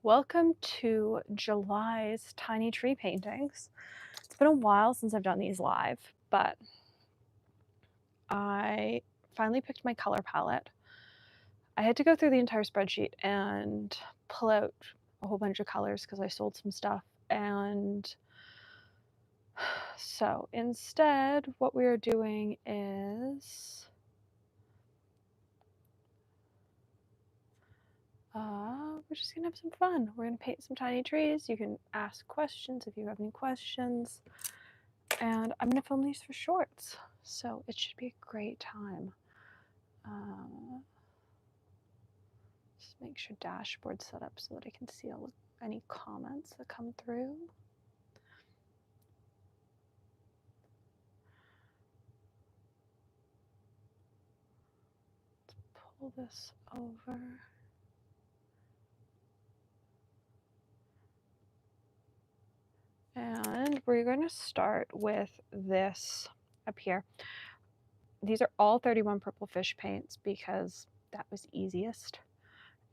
Welcome to July's tiny tree paintings. It's been a while since I've done these live, but I finally picked my color palette. I had to go through the entire spreadsheet and pull out a whole bunch of colors because I sold some stuff. And so instead, what we are doing is we're just gonna have some fun. We're gonna paint some tiny trees. You can ask questions if you have any questions. And I'm gonna film these for shorts, so it should be a great time. Just make sure dashboard's set up so that I can see any comments that come through. Let's pull this over. And we're going to start with this up here. These are all 31 purple fish paints because that was easiest.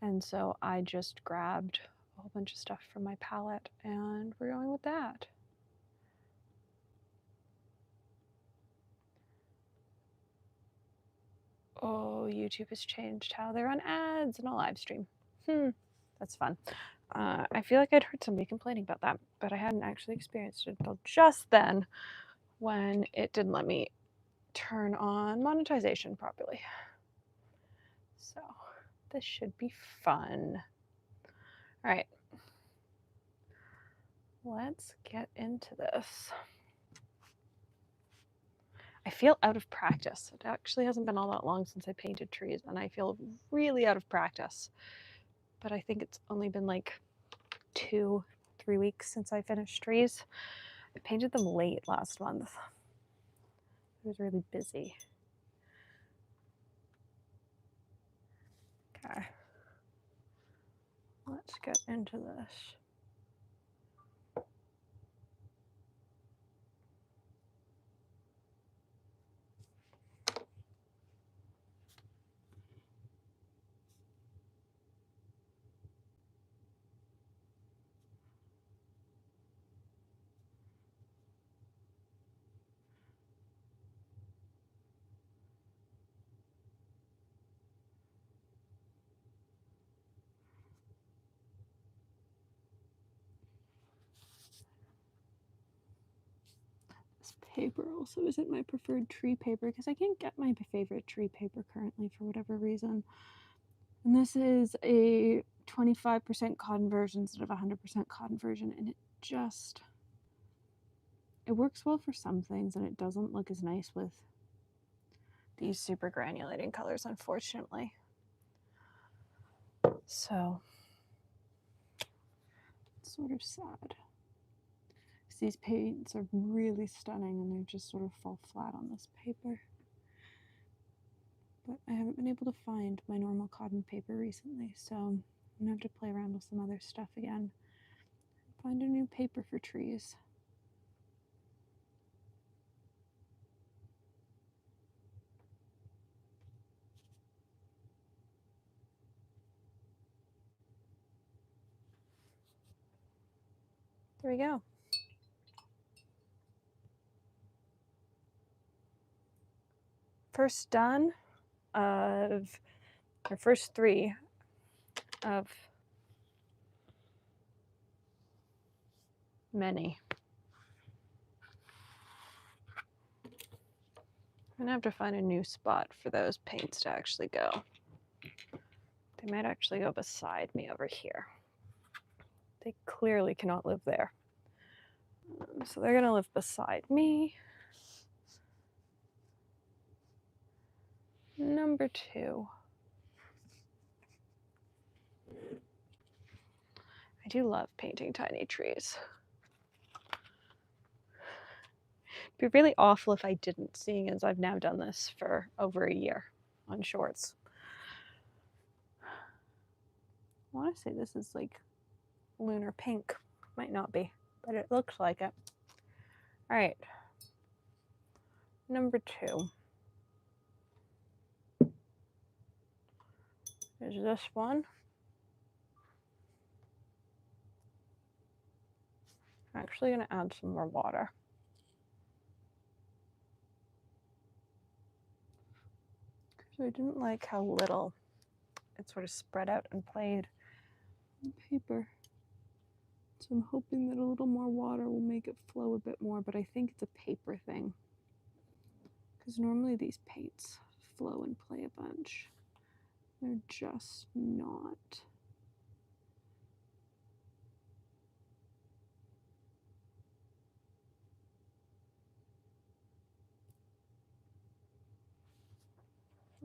And so I just grabbed a whole bunch of stuff from my palette and we're going with that. Oh, YouTube has changed how they run ads in a live stream. That's fun. I feel like I'd heard somebody complaining about that, but I hadn't actually experienced it until just then when it didn't let me turn on monetization properly. So this should be fun. All right, let's get into this. I feel out of practice. It actually hasn't been all that long since I painted trees, and I feel really out of practice. But I think it's only been like 2-3 weeks since I finished trees. I painted them late last month. I was really busy. Okay. Let's get into this. This paper also isn't my preferred tree paper because I can't get my favorite tree paper currently for whatever reason. And this is a 25% cotton version instead of 100% cotton version, and it works well for some things and it doesn't look as nice with these super granulating colors, unfortunately. So it's sort of sad. These paints are really stunning and they just sort of fall flat on this paper. But I haven't been able to find my normal cotton paper recently, so I'm gonna have to play around with some other stuff again. Find a new paper for trees. There we go. First done of, or first 3 of many. I'm gonna have to find a new spot for those paints to actually go. They might actually go beside me over here. They clearly cannot live there. So they're gonna live beside me. Number 2. I do love painting tiny trees. It'd be really awful if I didn't, seeing as I've now done this for over a year on shorts. I want to say this is like lunar pink. Might not be, but it looks like it. All right. Number 2. There's this one. I'm actually going to add some more water. So I didn't like how little it sort of spread out and played on paper. So I'm hoping that a little more water will make it flow a bit more, but I think it's a paper thing. Because normally these paints flow and play a bunch. They're just not.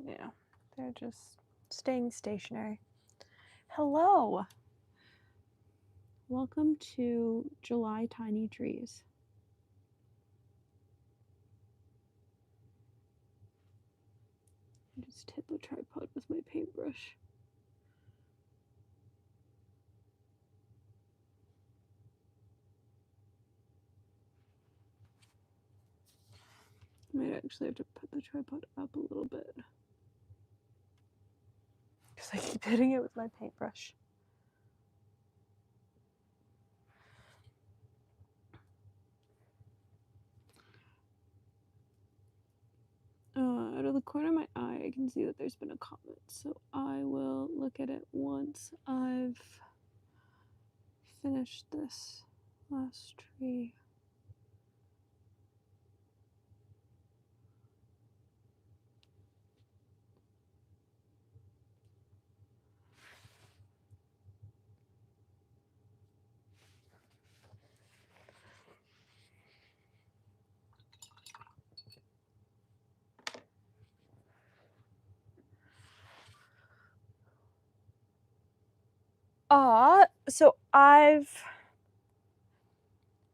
Yeah, they're just staying stationary. Hello! Welcome to July Tiny Trees. I just hit the tripod with my paintbrush. I might actually have to put the tripod up a little bit. Because I keep hitting it with my paintbrush. Out of the corner of my eye, I can see that there's been a comment, so I will look at it once I've finished this last tree. So I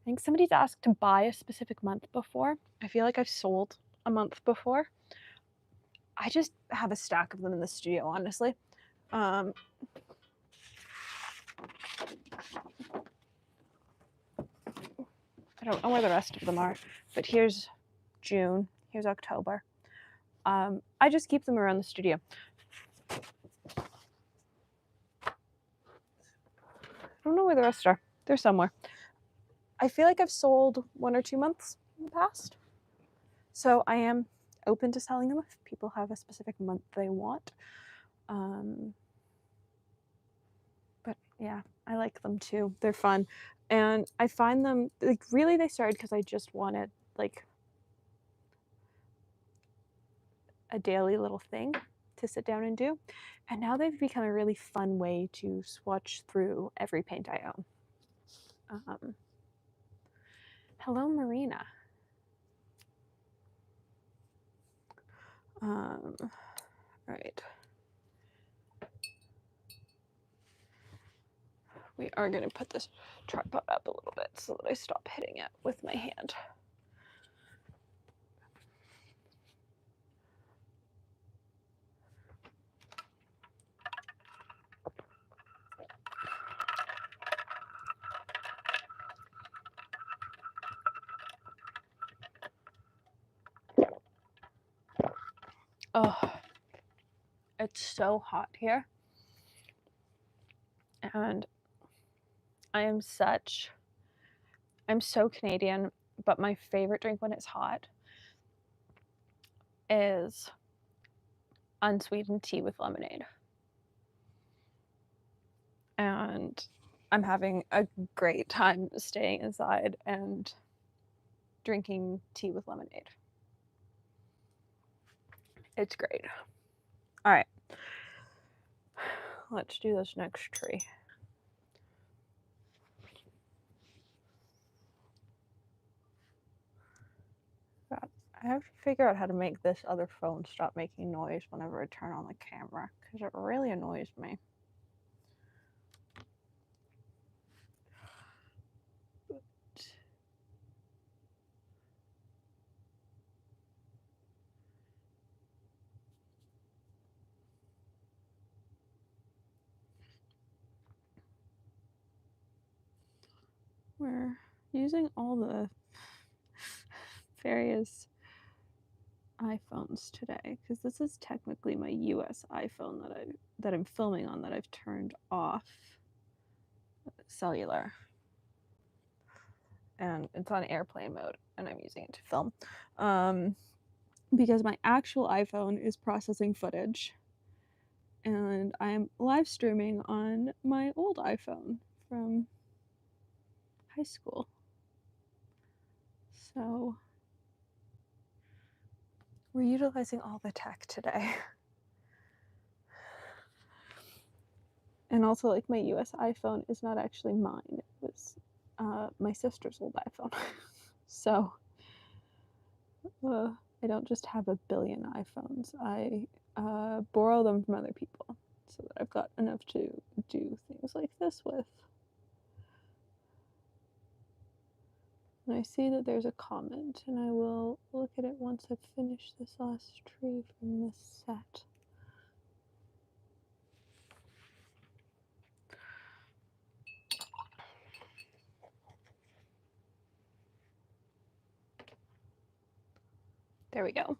think somebody's asked to buy a specific month before. I feel like I've sold a month before. I just have a stack of them in the studio, honestly. I don't know where the rest of them are, but here's June, here's October. I just keep them around the studio. I don't know where the rest are. They're somewhere. I feel like I've sold 1 or 2 months in the past. So I am open to selling them if people have a specific month they want. But yeah, I like them too. They're fun. And I find them, like, really they started because I just wanted like a daily little thing to sit down and do. And now they've become a really fun way to swatch through every paint I own. Hello, Marina. Right. We are going to put this tripod up a little bit so that I stop hitting it with my hand. Oh, it's so hot here. And I'm so Canadian, but my favorite drink when it's hot is unsweetened tea with lemonade. And I'm having a great time staying inside and drinking tea with lemonade. It's great. All right. Let's do this next tree. God, I have to figure out how to make this other phone stop making noise whenever I turn on the camera, because it really annoys me. We're using all the various iPhones today because this is technically my US iPhone that I'm filming on, that I've turned off cellular. and it's on airplane mode, and I'm using it to film. Because my actual iPhone is processing footage, and I'm live streaming on my old iPhone from high school. So we're utilizing all the tech today. And also, like, my US iPhone is not actually mine. It was my sister's old iPhone. So I don't just have a billion iPhones. I borrow them from other people so that I've got enough to do things like this with. And I see that there's a comment, and I will look at it once I've finished this last tree from this set. There we go.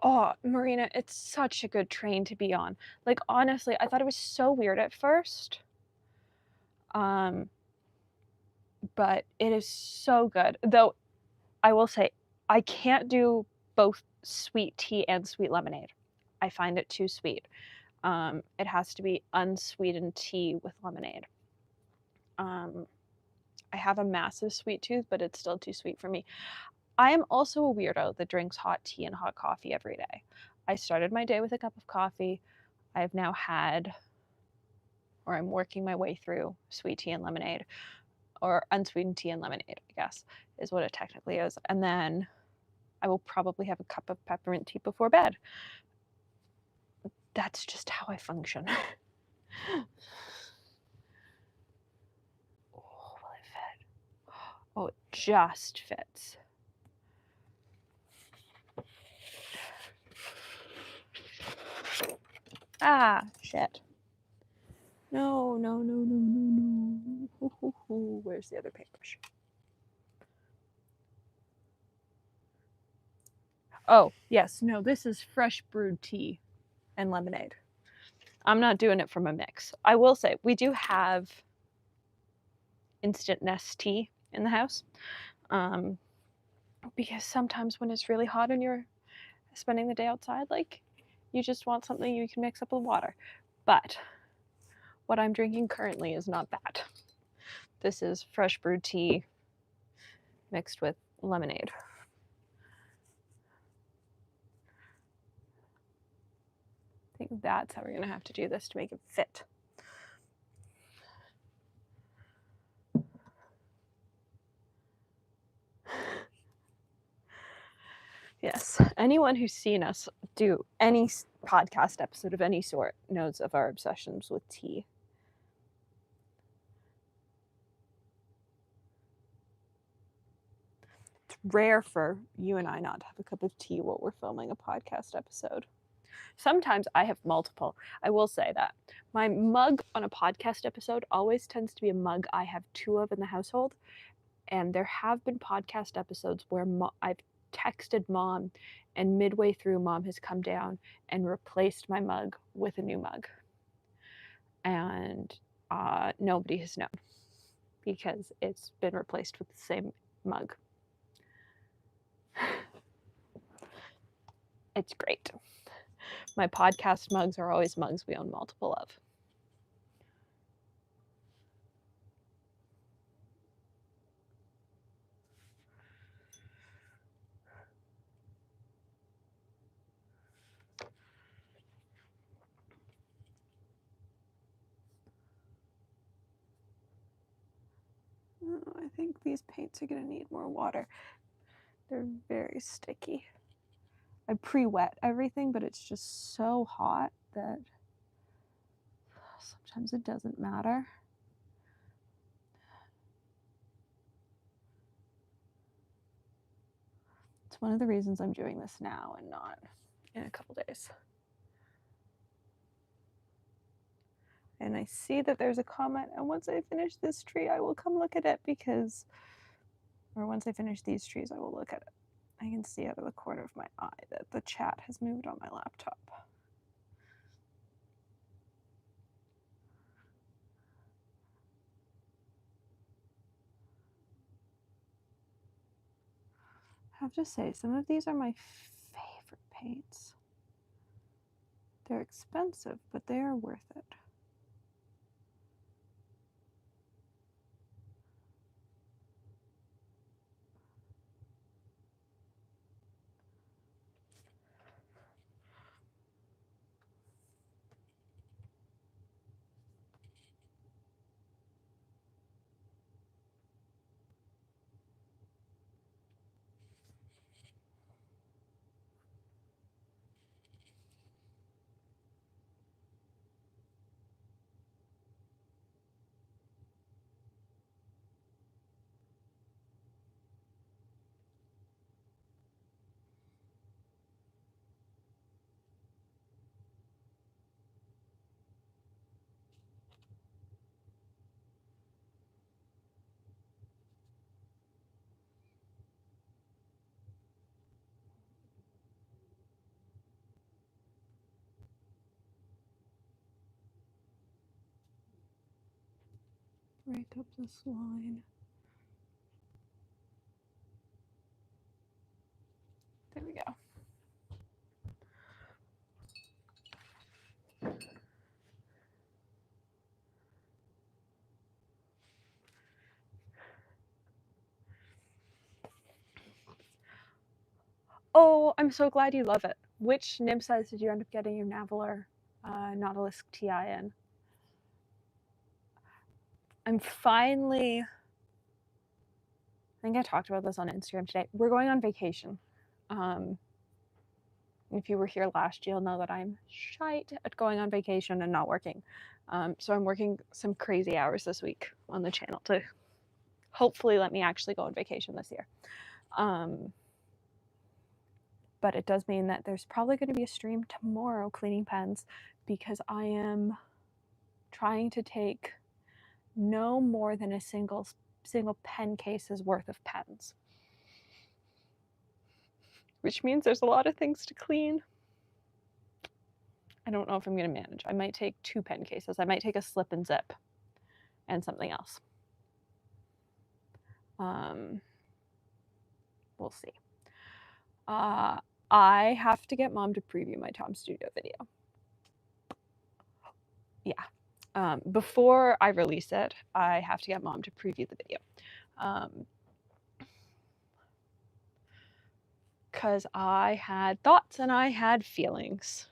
Oh, Marina, it's such a good train to be on. Like, honestly, I thought it was so weird at first. But it is so good. Though, I will say, I can't do both sweet tea and sweet lemonade. I find it too sweet. It has to be unsweetened tea with lemonade. I have a massive sweet tooth, but it's still too sweet for me. I am also a weirdo that drinks hot tea and hot coffee every day. I started my day with a cup of coffee. I've now had, or I'm working my way through, sweet tea and lemonade, or unsweetened tea and lemonade, I guess, is what it technically is. And then I will probably have a cup of peppermint tea before bed. That's just how I function. Oh, will it fit? Oh, it just fits. Ah, shit. No, no, no, no, no, no. Where's the other paintbrush? Oh, yes. No, this is fresh brewed tea and lemonade. I'm not doing it from a mix. I will say, we do have instant nest tea in the house. Because sometimes when it's really hot and you're spending the day outside, like, you just want something you can mix up with water. But what I'm drinking currently is not that. This is fresh brewed tea mixed with lemonade. I think that's how we're gonna have to do this to make it fit. Yes, anyone who's seen us do any podcast episode of any sort knows of our obsessions with tea. It's rare for you and I not to have a cup of tea while we're filming a podcast episode. Sometimes I have multiple. I will say that my mug on a podcast episode always tends to be a mug I have two of in the household. And there have been podcast episodes where I've texted Mom, and midway through, Mom has come down and replaced my mug with a new mug. And nobody has known because it's been replaced with the same mug. It's great. My podcast mugs are always mugs we own multiple of. Oh, I think these paints are gonna need more water. They're very sticky. I pre-wet everything, but it's just so hot that sometimes it doesn't matter. It's one of the reasons I'm doing this now and not in a couple days. And I see that there's a comment, and once I finish this tree, I will come look at it because, or once I finish these trees, I will look at it. I can see out of the corner of my eye that the chat has moved on my laptop. have to say, some of these are my favorite paints. They're expensive, but they are worth it. Right up this line. There we go. Oh, I'm so glad you love it. Which nib size did you end up getting your Navaler Nautilus TI in? I'm finally, I think I talked about this on Instagram today. We're going on vacation. If you were here last, you'll know that I'm shite at going on vacation and not working. So I'm working some crazy hours this week on the channel to hopefully let me actually go on vacation this year. But it does mean that there's probably going to be a stream tomorrow cleaning pens because I am trying to take no more than a single pen case's worth of pens, which means there's a lot of things to clean. I don't know if I'm going to manage. I might take 2 pen cases. I might take a slip and zip and something else. We'll see. I have to get Mom to preview my Tom Studio video. Yeah. Before I release it, I have to get Mom to preview the video. Because I had thoughts and I had feelings.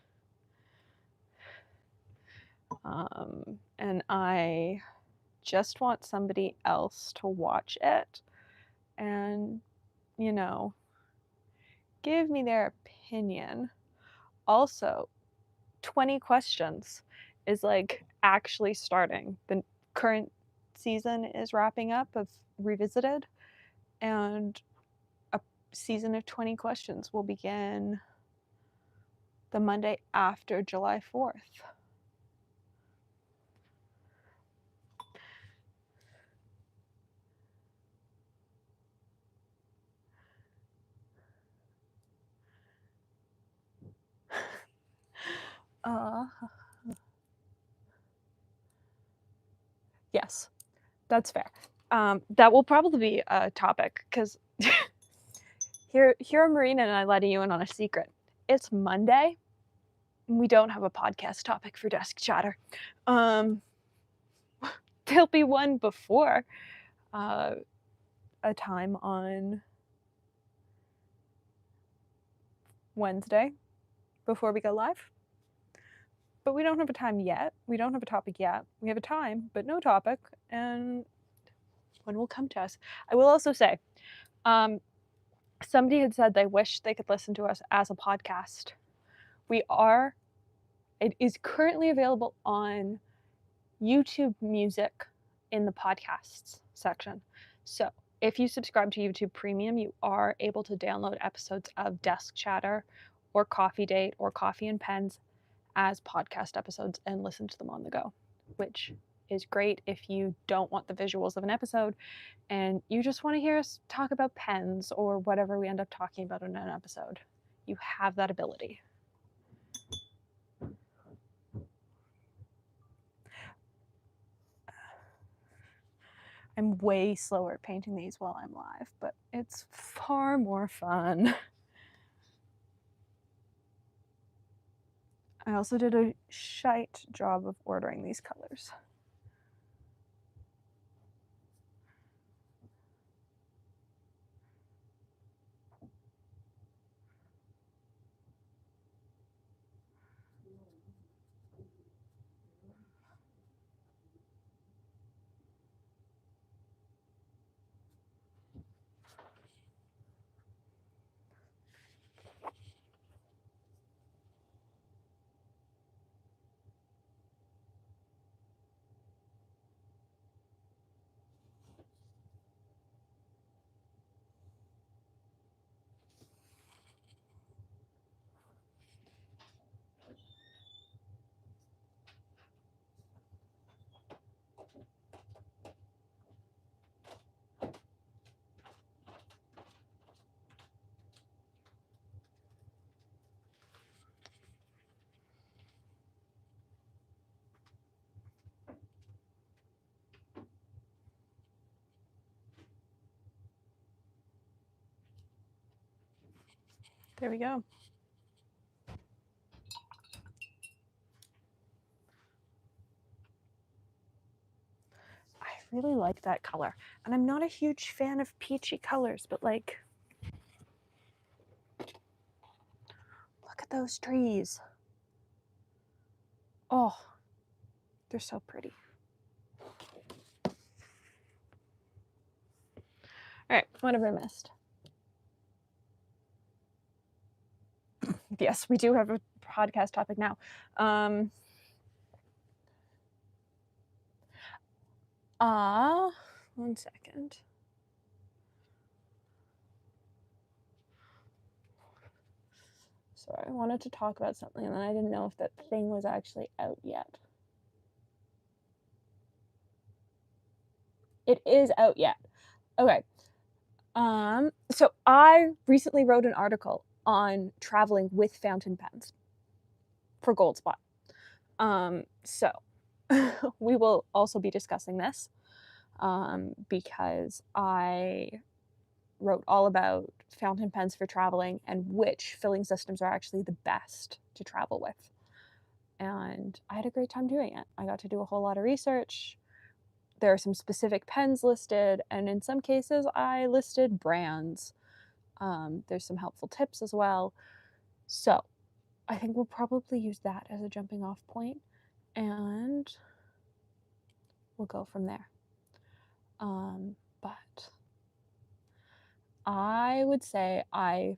And I just want somebody else to watch it and, you know, give me their opinion. Also, 20 questions is like actually starting. The current season is wrapping up of Revisited, and a season of 20 questions will begin the Monday after July 4th. Yes, that's fair. That will probably be a topic because here are Marina and I letting you in on a secret. It's Monday and we don't have a podcast topic for Desk Chatter. There'll be one before a time on Wednesday before we go live. But we don't have a time yet. We don't have a topic yet. We have a time, but no topic. And one will come to us. I will also say, somebody had said they wish they could listen to us as a podcast. It is currently available on YouTube Music in the podcasts section. So if you subscribe to YouTube Premium, you are able to download episodes of Desk Chatter or Coffee Date or Coffee and Pens as podcast episodes and listen to them on the go, which is great if you don't want the visuals of an episode and you just want to hear us talk about pens or whatever we end up talking about in an episode. You have that ability. I'm way slower at painting these while I'm live, but it's far more fun. I also did a shite job of ordering these colors. There we go. I really like that color. And I'm not a huge fan of peachy colors, but like, look at those trees. Oh, they're so pretty. All right, what have I missed? Yes, we do have a podcast topic now. One second. Sorry, I wanted to talk about something and then I didn't know if that thing was actually out yet. It is out yet. Okay. So I recently wrote an article on traveling with fountain pens for Goldspot. So we will also be discussing this because I wrote all about fountain pens for traveling and which filling systems are actually the best to travel with. And I had a great time doing it. I got to do a whole lot of research. There are some specific pens listed, and in some cases I listed brands. There's some helpful tips as well. So I think we'll probably use that as a jumping off point, and we'll go from there. But I would say I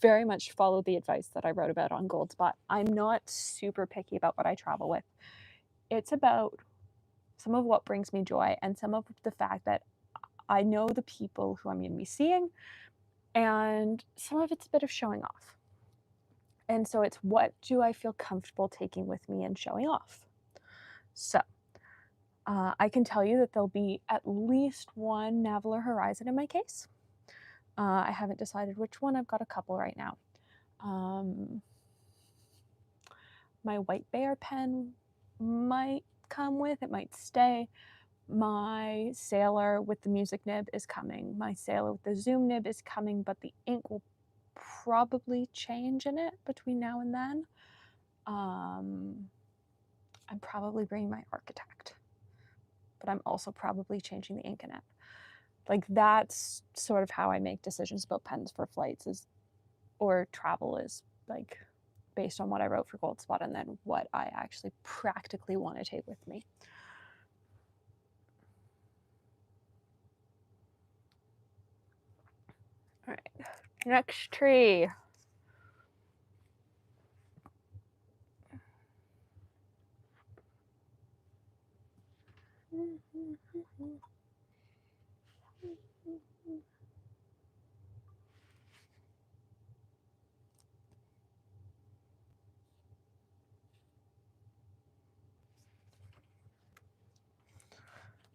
very much follow the advice that I wrote about on Goldspot. I'm not super picky about what I travel with. It's about some of what brings me joy and some of the fact that I know the people who I'm going to be seeing, and some of it's a bit of showing off. And so it's what do I feel comfortable taking with me and showing off? So I can tell you that there'll be at least one Navaler Horizon in my case. I haven't decided which one. I've got a couple right now. My White Bear pen might come with, it might stay. My Sailor with the music nib is coming. My Sailor with the zoom nib is coming, but the ink will probably change in it between now and then. I'm probably bringing my Architect, but I'm also probably changing the ink in it. Like, that's sort of how I make decisions about pens for flights or travel, is like based on what I wrote for Goldspot and then what I actually practically want to take with me. All right, next tree.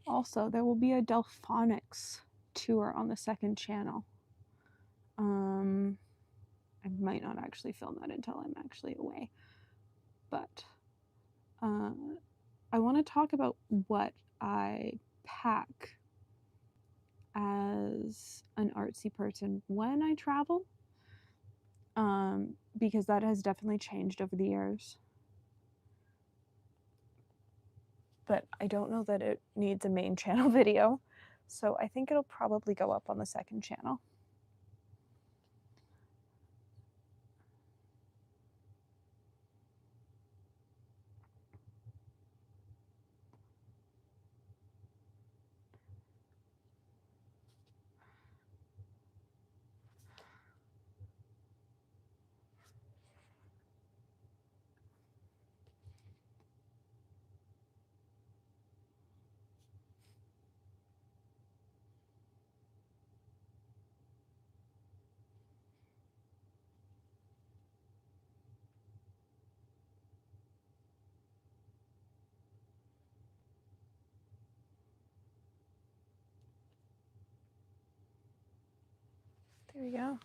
Also, there will be a Delphonics tour on the second channel. I might not actually film that until I'm actually away. But I want to talk about what I pack as an artsy person when I travel, because that has definitely changed over the years. But I don't know that it needs a main channel video, so I think it'll probably go up on the second channel. There we go.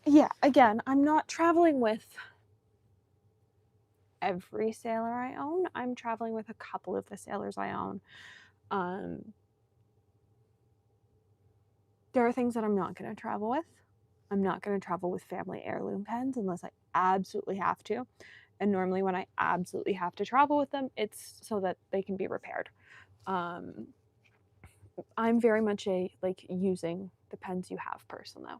Yeah, again, I'm not traveling with every sailor I own. I'm traveling with a couple of the sailors I own. There are things that I'm not going to travel with. I'm not going to travel with family heirloom pens unless I absolutely have to. And normally when I absolutely have to travel with them, it's so that they can be repaired. I'm very much a like using the pens you have person though.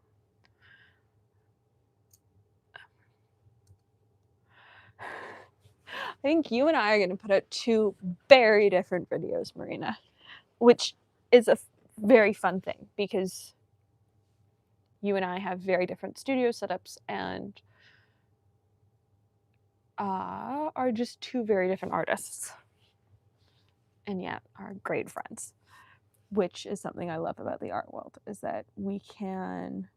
I think you and I are going to put out 2 very different videos, Marina, which is a very fun thing because you and I have very different studio setups and are just 2 very different artists, and yet are great friends, which is something I love about the art world, is that we can,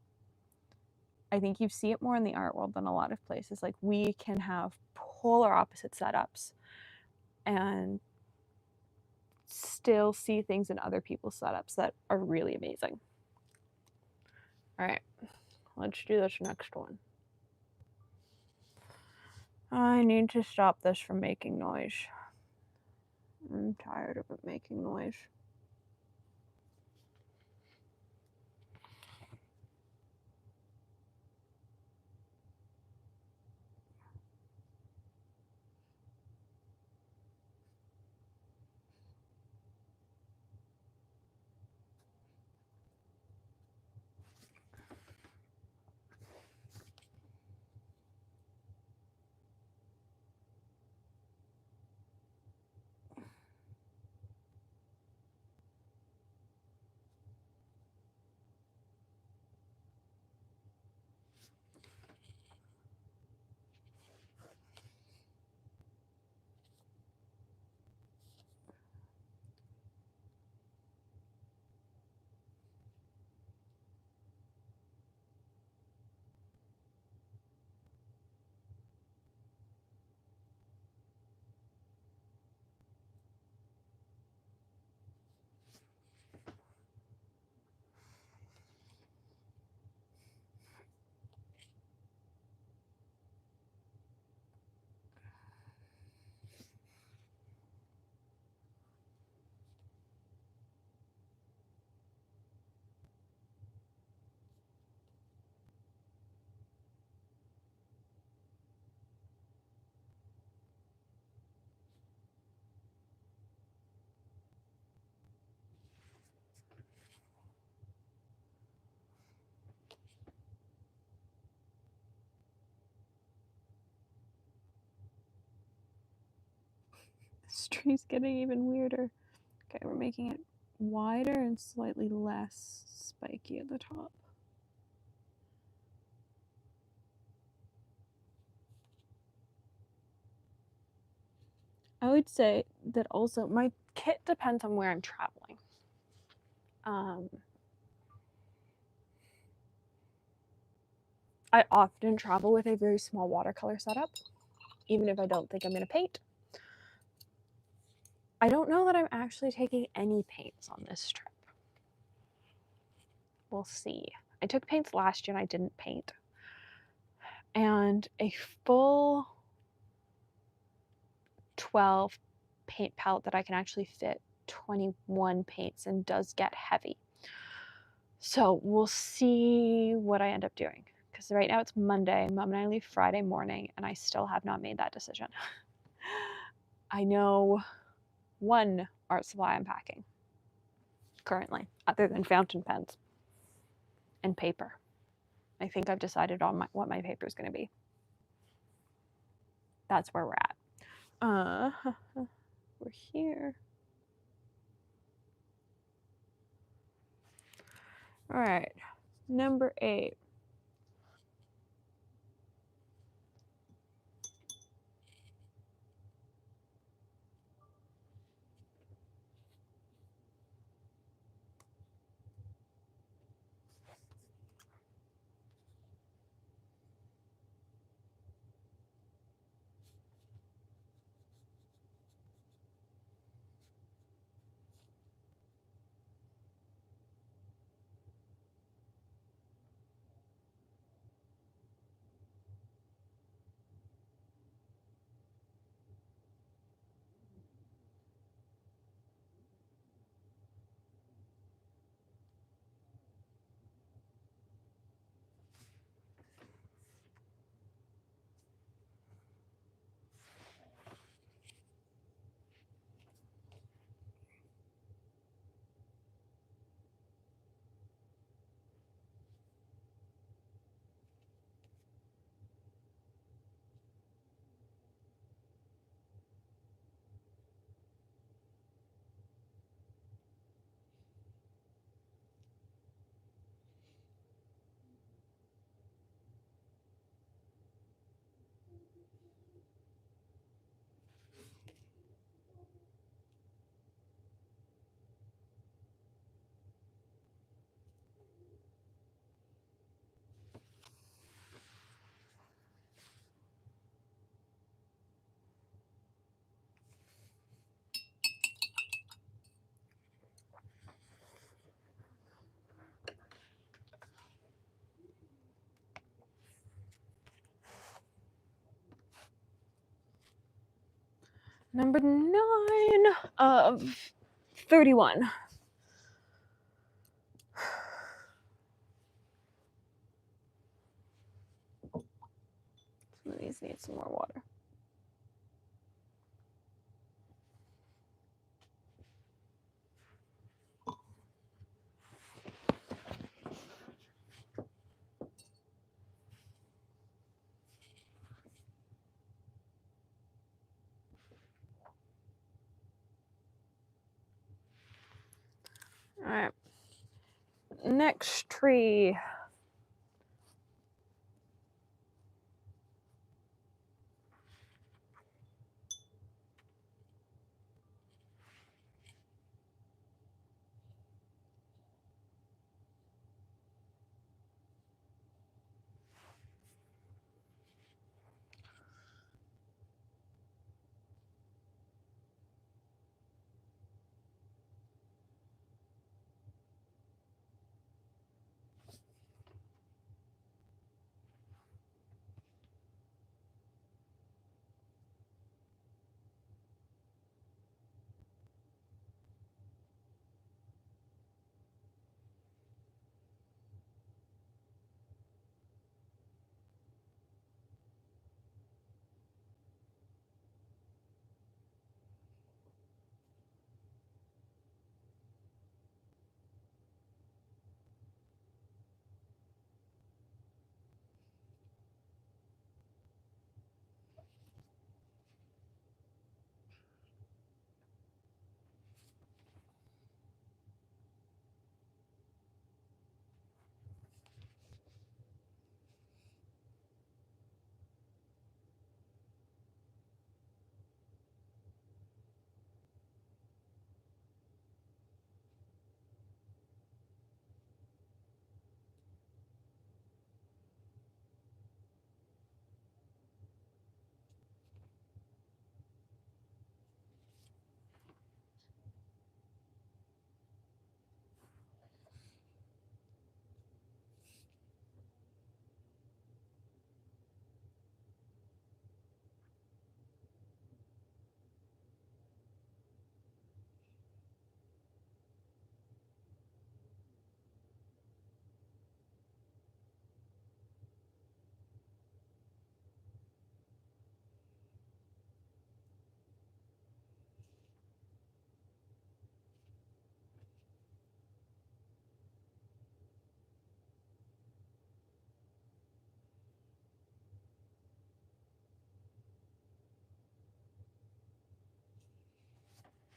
I think you see it more in the art world than a lot of places, like we can have polar opposite setups and still see things in other people's setups that are really amazing. All right, let's do this next one. I need to stop this from making noise. I'm tired of it making noise. This tree's getting even weirder. Okay, we're making it wider and slightly less spiky at the top. I would say that also my kit depends on where I'm traveling. I often travel with a very small watercolor setup, even if I don't think I'm going to paint. I don't know that I'm actually taking any paints on this trip. We'll see. I took paints last year and I didn't paint. And a full 12 paint palette that I can actually fit 21 paints in does get heavy. So we'll see what I end up doing. Because right now it's Monday, Mom and I leave Friday morning, and I still have not made that decision. I know one art supply I'm packing currently, other than fountain pens and paper. I think I've decided on what my paper is going to be. That's where we're at. We're here. All right, number 8. Number 9 of 31. Some of these need some more water. All right. Next tree.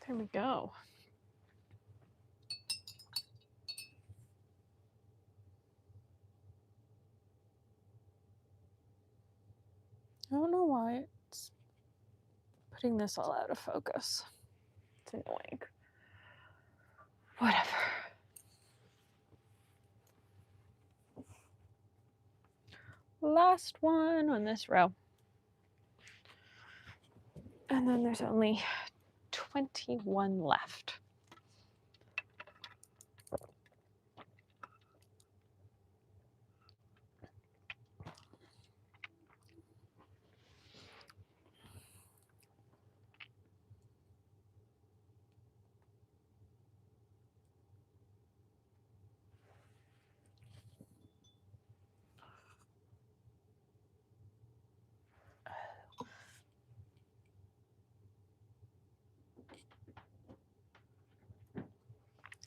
There we go. I don't know why it's putting this all out of focus. It's annoying. Whatever. Last one on this row. And then there's only 21 left.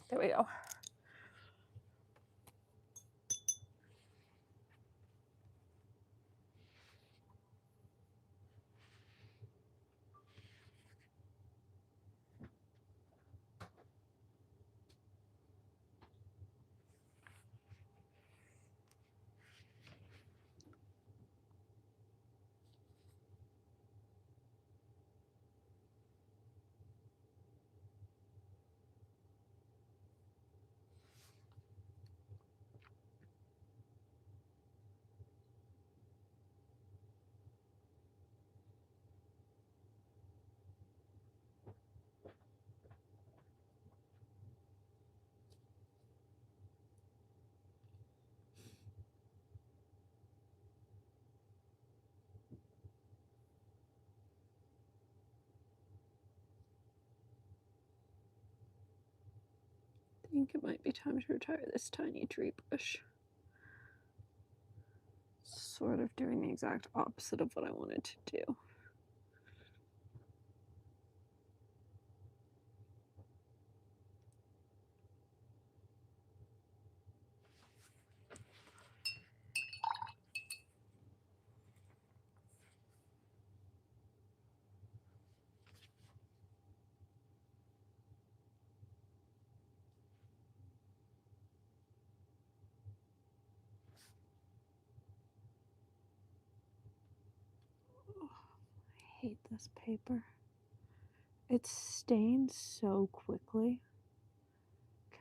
There we go. I think it might be time to retire this tiny tree bush. Sort of doing the exact opposite of what I wanted to do. I hate this paper. It stains so quickly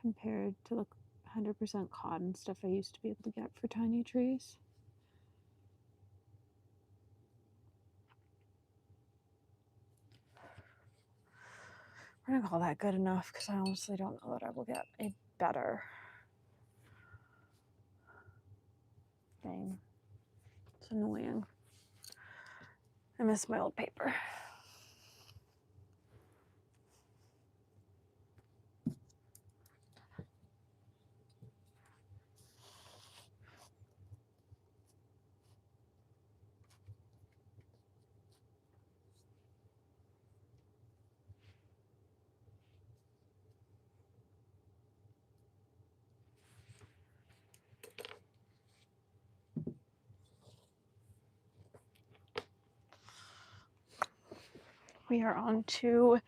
compared to the 100% cotton stuff I used to be able to get for tiny trees. We're gonna call that good enough because I honestly don't know that I will get a better thing. It's annoying. I miss my old paper. We are on to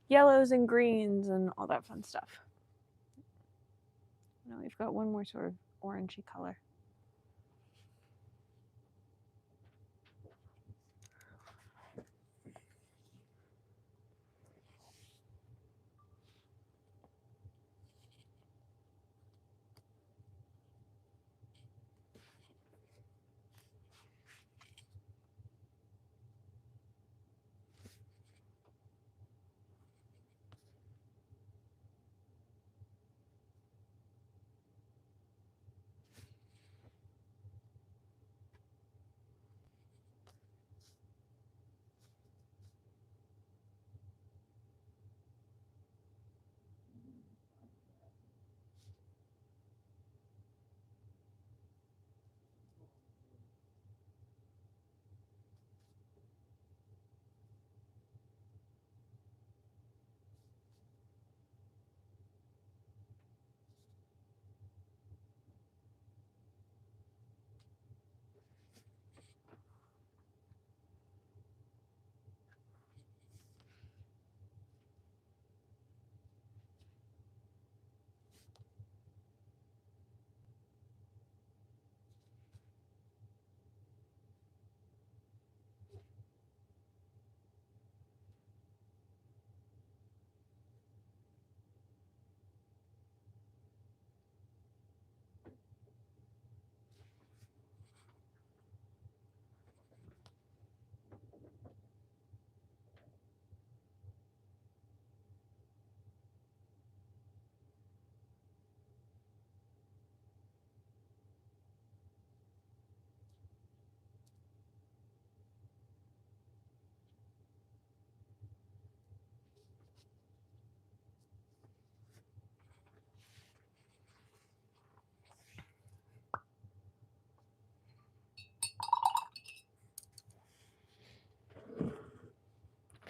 yellows and greens and all that fun stuff. Now we've got one more sort of orangey color.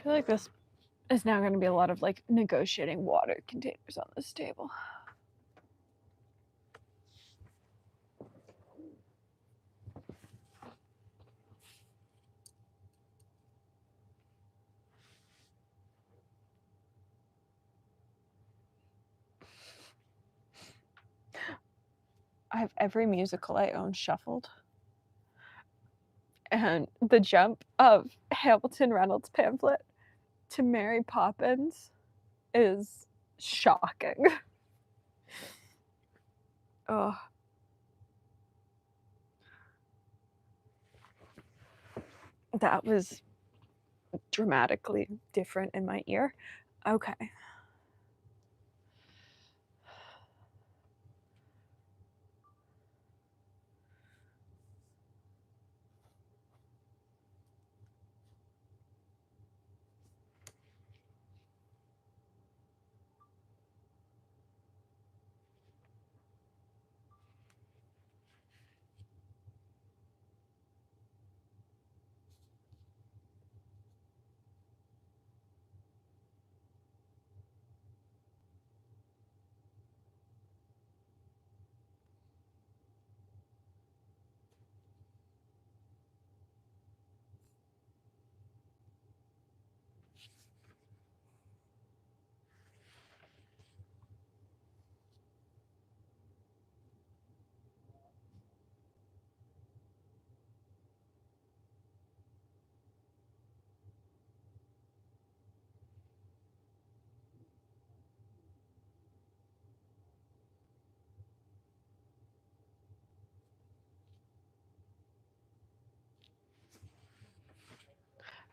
I feel like this is now going to be a lot of like negotiating water containers on this table. I have every musical I own shuffled. And the jump of Hamilton Reynolds' pamphlet to Mary Poppins is shocking. Oh. That was dramatically different in my ear. Okay.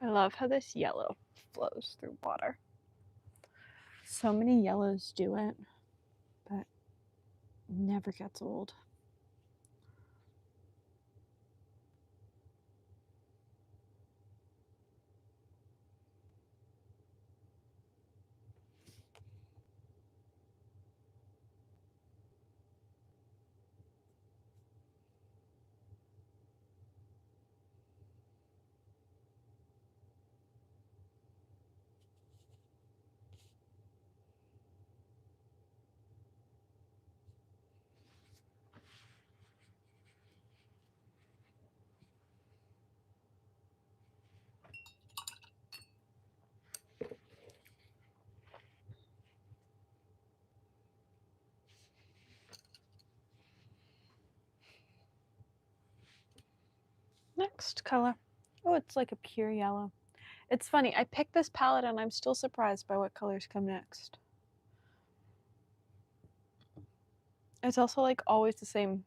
I love how this yellow flows through water. So many yellows do it, but never gets old. Next color. Oh, it's like a pure yellow. It's funny, I picked this palette and I'm still surprised by what colors come next. It's also like always the same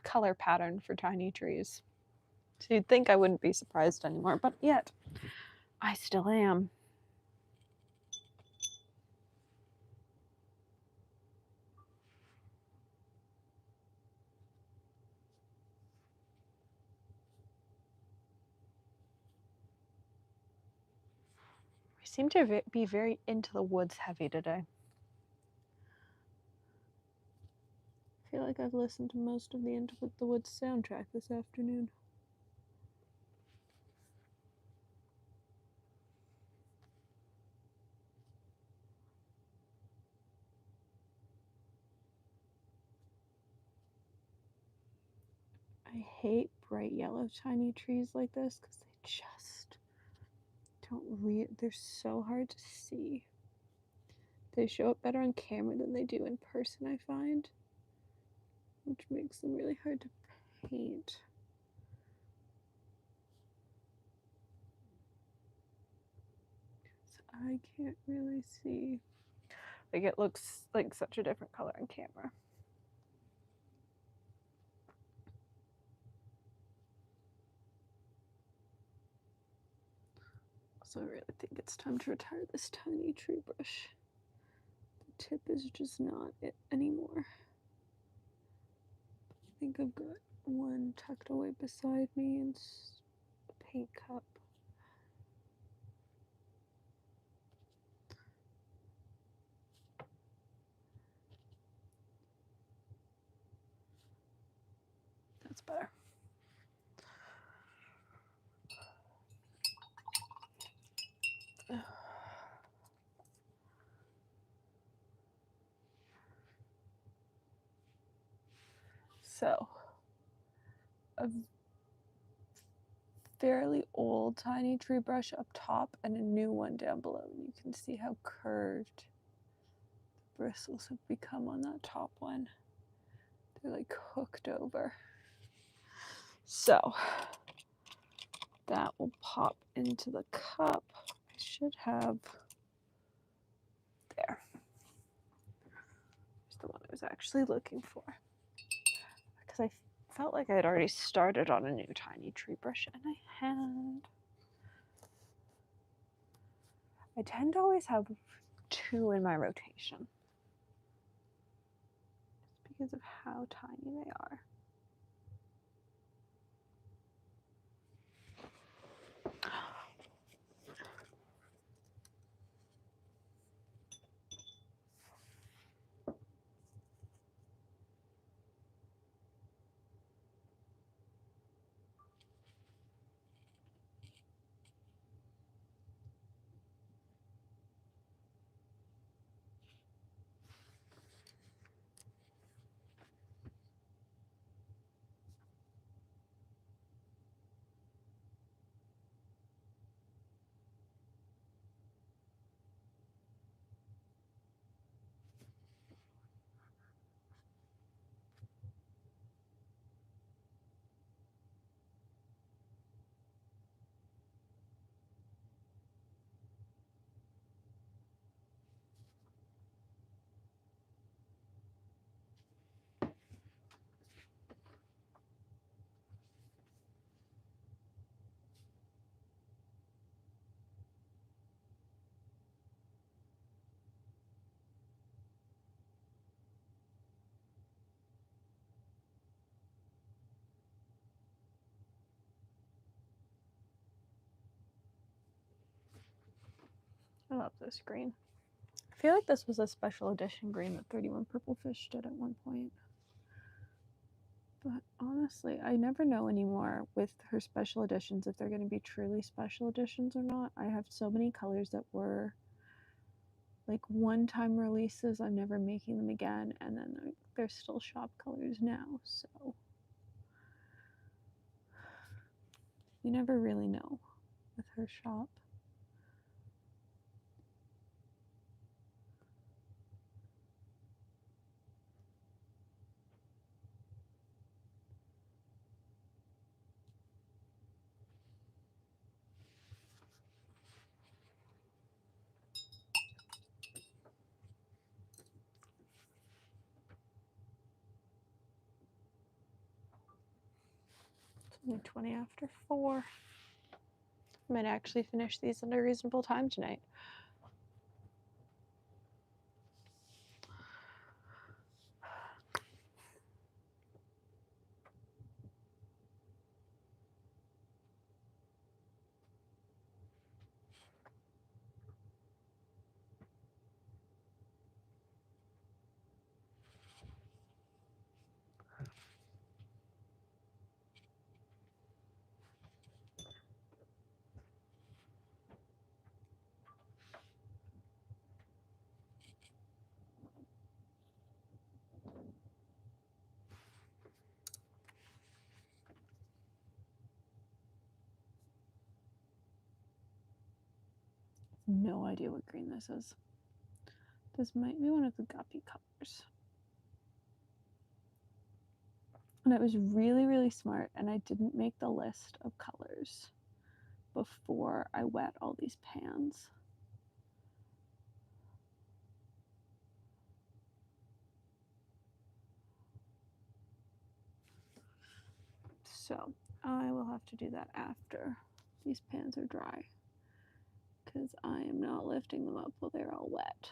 color pattern for tiny trees. So you'd think I wouldn't be surprised anymore, but yet I still am. We seem to be very into the woods heavy today. I feel like I've listened to most of the Into the Woods soundtrack this afternoon. I hate bright yellow tiny trees like this because they just don't they're so hard to see. They show up better on camera than they do in person, I find, which makes them really hard to paint. So I can't really see. Like, it looks like such a different color on camera. So I really think it's time to retire this tiny tree brush. The tip is just not it anymore. I think I've got one tucked away beside me in a paint cup. That's better. a fairly old tiny tree brush up top and a new one down below. And you can see how curved the bristles have become on that top one. They're like hooked over. So that will pop into the cup. I should have, there. There's the one I was actually looking for. Because I felt like I had already started on a new tiny tree brush, and I had. I tend to always have 2 in my rotation. Just because of how tiny they are. I love this green. I feel like this was a special edition green that 31 Purple Fish did at one point. But honestly, I never know anymore with her special editions if they're going to be truly special editions or not. I have so many colors that were like one-time releases. I'm never making them again, and then they're still shop colors now, so you never really know with her shop. It's only 20 after 4. I might actually finish these in a reasonable time tonight. No idea what green this is. This might be one of the guppy colors. And I was really, really smart, and I didn't make the list of colors before I wet all these pans. So I will have to do that after these pans are dry, because I am not lifting them up while they're all wet.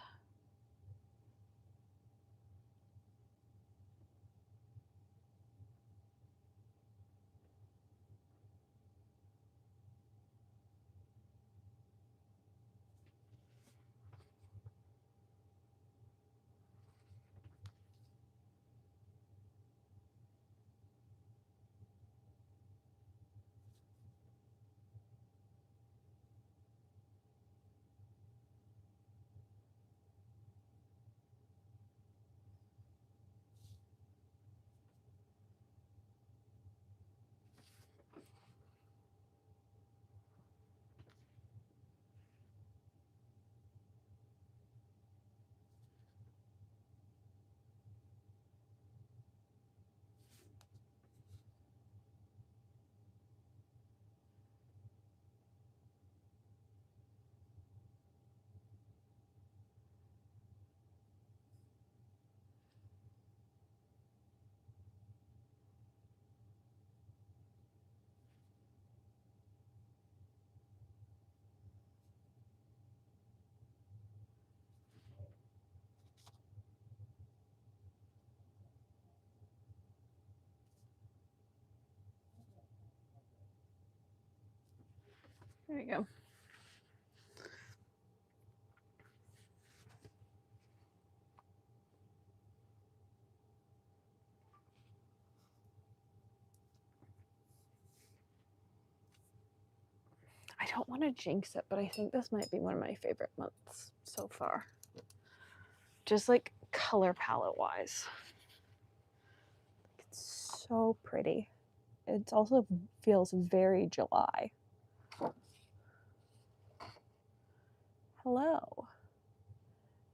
There you go. I don't want to jinx it, but I think this might be one of my favorite months so far. Just like color palette wise. It's so pretty. It also feels very July. Hello.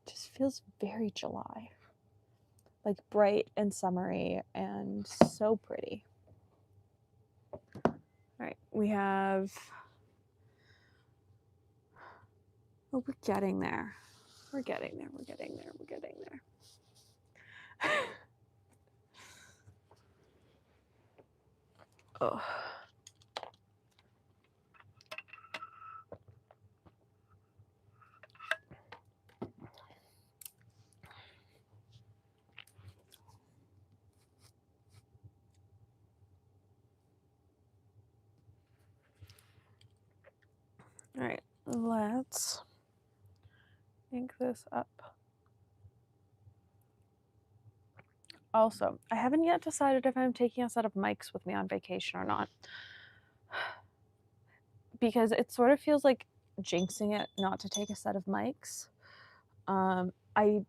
Just feels very July. Like bright and summery and so pretty. All right, we have, oh, we're getting there. We're getting there, we're getting there, we're getting there. Oh. All right, let's ink this up. Also, I haven't yet decided if I'm taking a set of mics with me on vacation or not. Because it sort of feels like jinxing it not to take a set of mics. I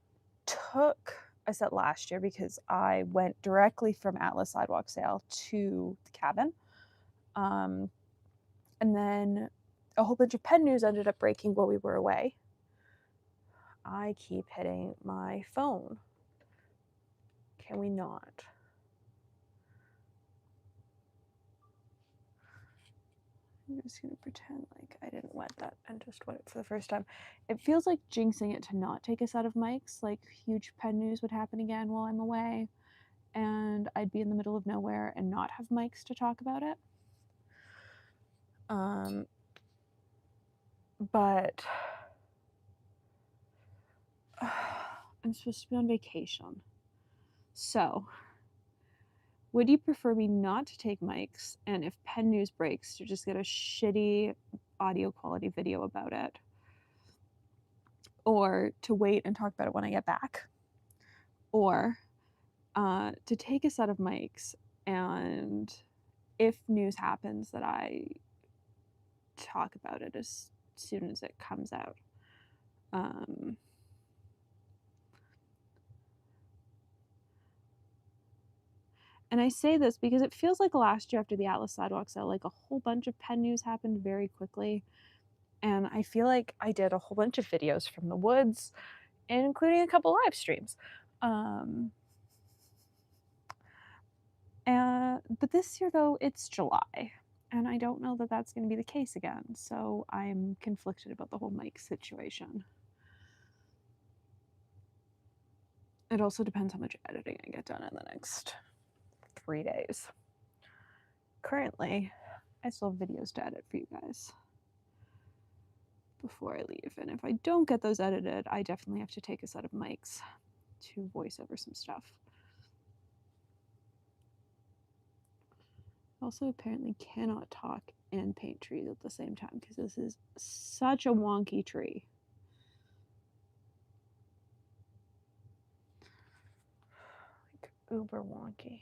took a set last year because I went directly from Atlas Sidewalk Sale to the cabin. And then a whole bunch of pen news ended up breaking while we were away. I keep hitting my phone. Can we not? I'm just gonna pretend like I didn't wet that and just wet it for the first time. It feels like jinxing it to not take a set of mics, like huge pen news would happen again while I'm away and I'd be in the middle of nowhere and not have mics to talk about it. But I'm supposed to be on vacation. So, would you prefer me not to take mics and if pen news breaks to just get a shitty audio quality video about it? Or to wait and talk about it when I get back? Or to take a set of mics and if news happens that I talk about it as soon as it comes out? And I say this because it feels like last year after the Atlas Sidewalk Sale, like a whole bunch of pen news happened very quickly. And I feel like I did a whole bunch of videos from the woods, including a couple live streams. But this year, though, it's July. And I don't know that that's going to be the case again. So I'm conflicted about the whole mic situation. It also depends how much editing I get done in the next 3 days. Currently, I still have videos to edit for you guys before I leave. And if I don't get those edited, I definitely have to take a set of mics to voice over some stuff. Also, apparently cannot talk and paint trees at the same time because this is such a wonky tree. Like uber wonky.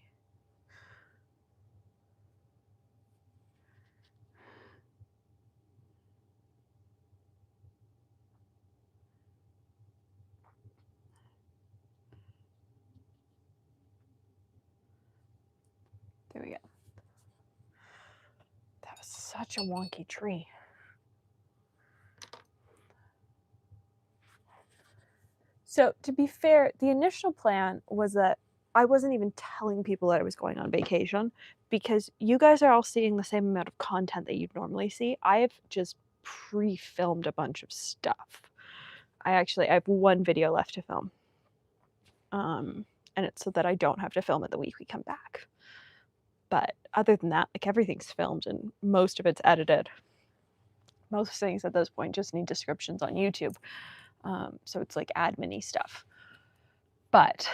There we go. That was such a wonky tree. So to be fair, the initial plan was that I wasn't even telling people that I was going on vacation because you guys are all seeing the same amount of content that you'd normally see. I have just pre-filmed a bunch of stuff. I have one video left to film. And it's so that I don't have to film it the week we come back. But other than that, like everything's filmed and most of it's edited. Most things at this point just need descriptions on YouTube. So it's like admin-y stuff. But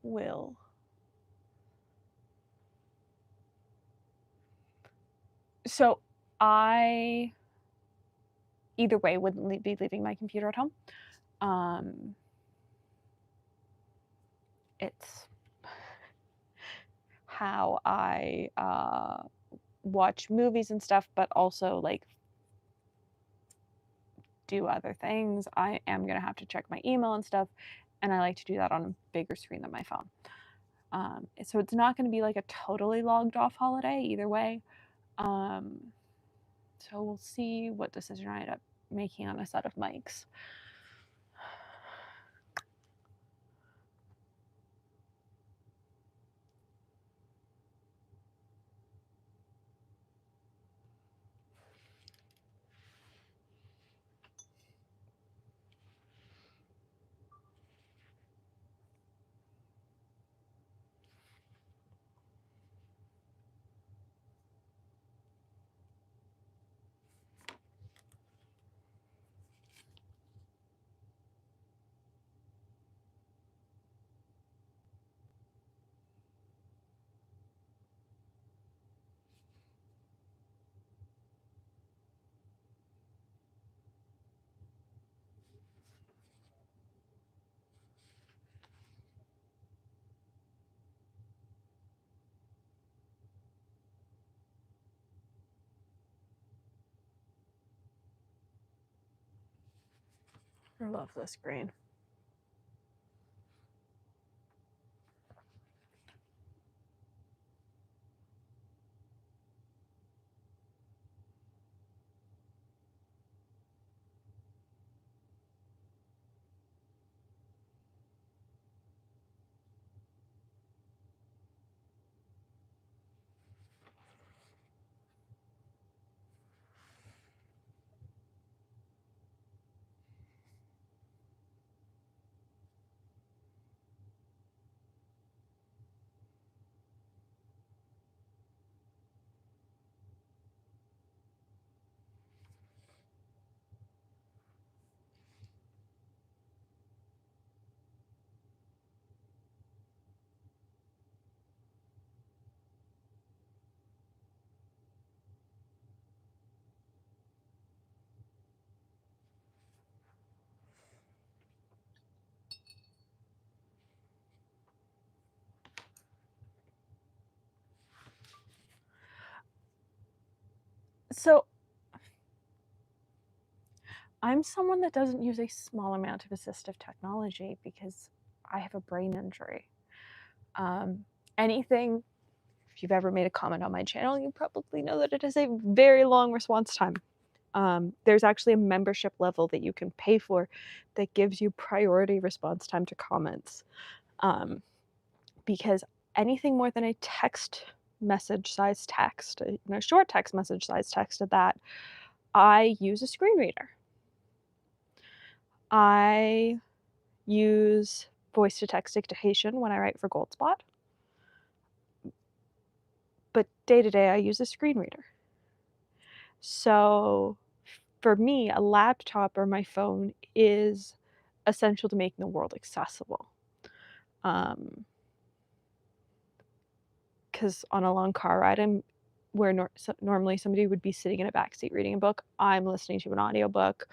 will So I either way wouldn't be leaving my computer at home. Um, it's how I watch movies and stuff, but also like do other things. I am gonna have to check my email and stuff, and I like to do that on a bigger screen than my phone. So it's not gonna be like a totally logged off holiday either way. Um, so we'll see what decision I end up making on a set of mics. I love this green. So I'm someone that doesn't use a small amount of assistive technology because I have a brain injury. Um, anything, if you've ever made a comment on my channel, you probably know that it has a very long response time. There's actually a membership level that you can pay for that gives you priority response time to comments. Because anything more than a text message size text, short text message size text at that, I use a screen reader. I use voice to text dictation when I write for Goldspot. But day to day, I use a screen reader. So for me, a laptop or my phone is essential to making the world accessible. Because on a long car ride, where normally somebody would be sitting in a backseat reading a book, I'm listening to an audiobook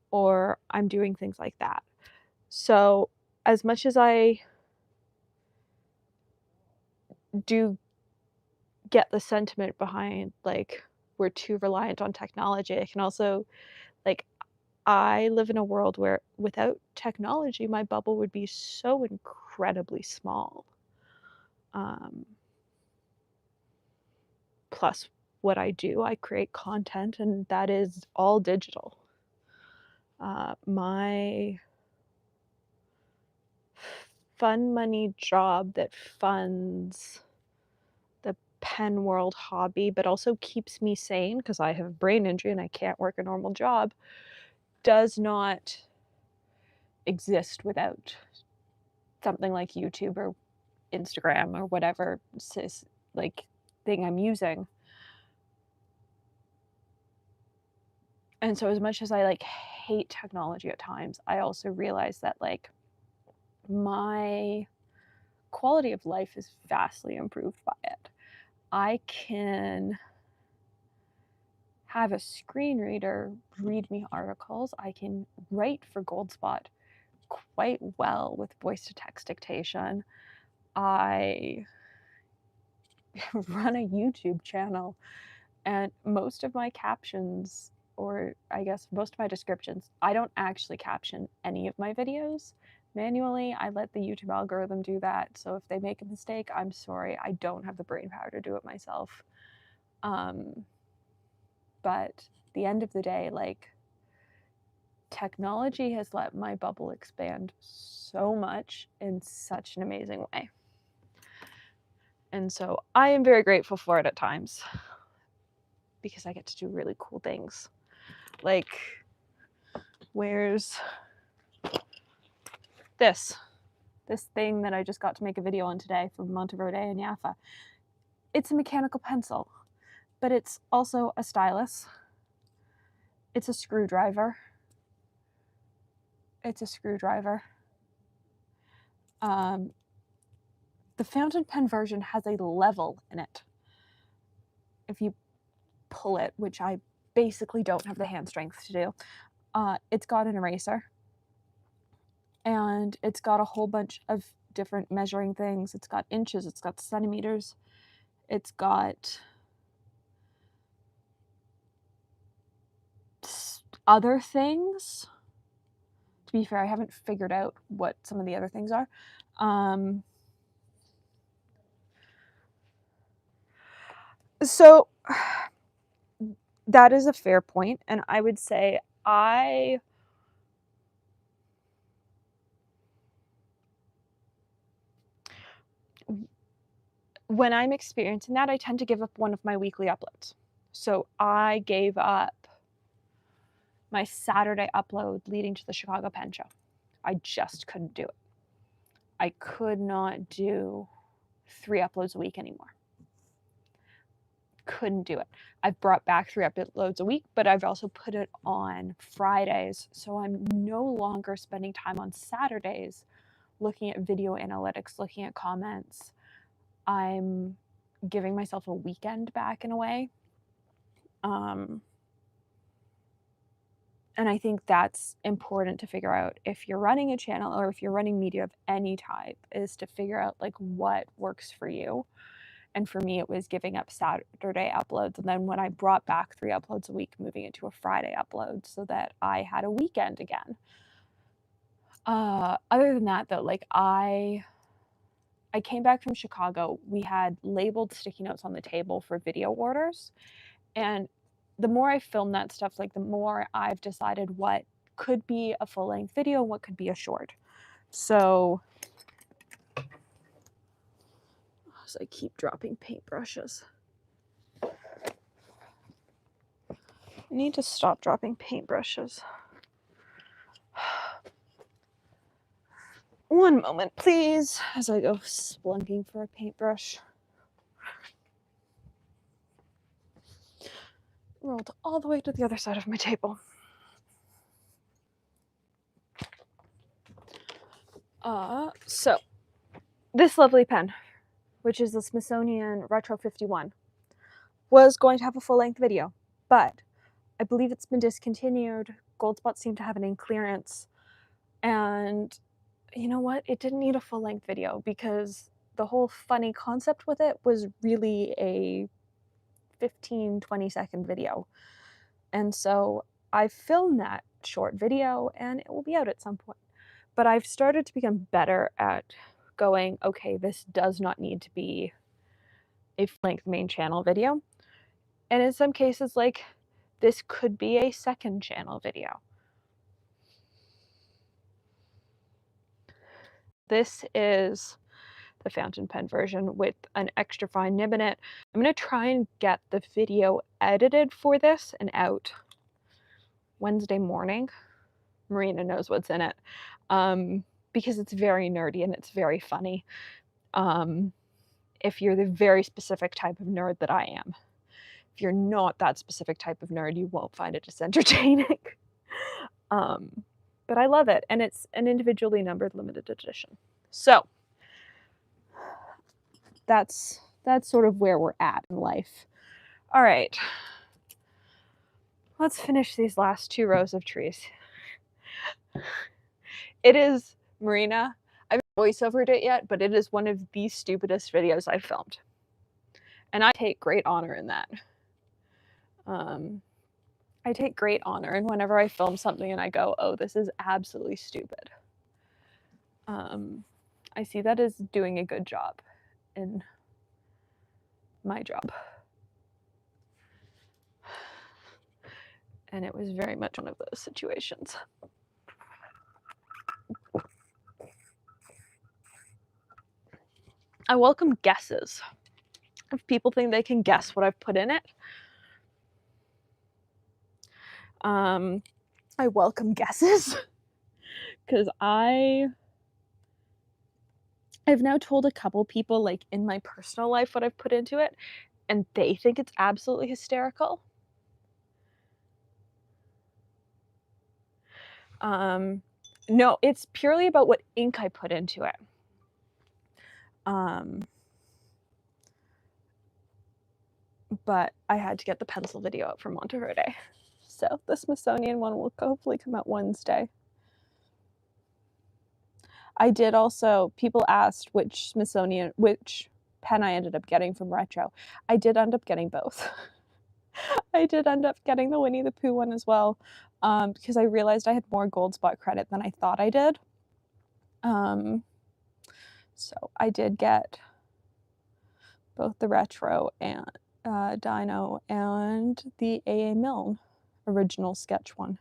or I'm doing things like that. So as much as I do get the sentiment behind like we're too reliant on technology, I can also like I live in a world where without technology, my bubble would be so incredibly small. Um, Plus, what I do, I create content, and that is all digital. My fun money job that funds the pen world hobby, but also keeps me sane because I have a brain injury and I can't work a normal job, does not exist without something like YouTube or Instagram or whatever like thing I'm using. And so as much as I like hate technology at times, I also realize that like my quality of life is vastly improved by it. I can have a screen reader read me articles. I can write for Goldspot quite well with voice-to-text dictation. I run a YouTube channel, and most of my captions, or I guess most of my descriptions, I don't actually caption any of my videos manually. I let the YouTube algorithm do that. So if they make a mistake, I'm sorry. I don't have the brain power to do it myself. But at the end of the day, like, technology has let my bubble expand so much in such an amazing way. And so I am very grateful for it at times because I get to do really cool things. Like, where's this thing that I just got to make a video on today from Monteverde and Jaffa? It's a mechanical pencil, but it's also a stylus. It's a screwdriver. It's a screwdriver. The fountain pen version has a level in it. If you pull it, which I basically don't have the hand strength to do, it's got an eraser. And it's got a whole bunch of different measuring things. It's got inches, it's got centimeters, it's got other things. To be fair, I haven't figured out what some of the other things are. So that is a fair point, and I would say when I'm experiencing that, I tend to give up one of my weekly uploads. So I gave up my Saturday upload leading to the Chicago Pen Show. I just couldn't do it. I could not do 3 uploads a week anymore. Couldn't do it. I've brought back 3 uploads a week, but I've also put it on Fridays. So I'm no longer spending time on Saturdays looking at video analytics, looking at comments. I'm giving myself a weekend back in a way. And I think that's important to figure out if you're running a channel or if you're running media of any type, is to figure out like what works for you. And for me, it was giving up Saturday uploads. And then when I brought back 3 uploads a week, moving it to a Friday upload so that I had a weekend again. Other than that, though, like I came back from Chicago. We had labeled sticky notes on the table for video orders. And the more I film that stuff, like the more I've decided what could be a full-length video and what could be a short. So as I keep dropping paintbrushes. I need to stop dropping paintbrushes. One moment, please, as I go splunking for a paintbrush. Rolled all the way to the other side of my table. So this lovely pen, which is the Smithsonian Retro 51, was going to have a full-length video, but I believe it's been discontinued. Goldspot seemed to have it in clearance, and you know what? It didn't need a full-length video because the whole funny concept with it was really a 15-20 second video. And so I filmed that short video and it will be out at some point. But I've started to become better at going, okay, this does not need to be a full-length main channel video. And in some cases, like, this could be a second channel video. This is the fountain pen version with an extra fine nib in it. I'm going to try and get the video edited for this and out Wednesday morning. Marina knows what's in it, because it's very nerdy and it's very funny. If you're the very specific type of nerd that I am. If you're not that specific type of nerd, you won't find it as entertaining. But I love it, and it's an individually numbered limited edition. So that's sort of where we're at in life. All right. Let's finish these last 2 rows of trees. It is Marina. I haven't voiceovered it yet, but it is one of the stupidest videos I've filmed. And I take great honor in that. I take great honor in whenever I film something and I go, oh, this is absolutely stupid. I see that as doing a good job in my job. And it was very much one of those situations. I welcome guesses. If people think they can guess what I've put in it, I welcome guesses because I've now told a couple people, like, in my personal life what I've put into it, and they think it's absolutely hysterical. No, it's purely about what ink I put into it. But I had to get the pencil video up from Monteverde. So the Smithsonian one will hopefully come out Wednesday. I did also, people asked which pen I ended up getting from Retro. I did end up getting both. I did end up getting the Winnie the Pooh one as well, because I realized I had more gold spot credit than I thought I did. So I did get both the Retro and Dino and the A.A. Milne original sketch one.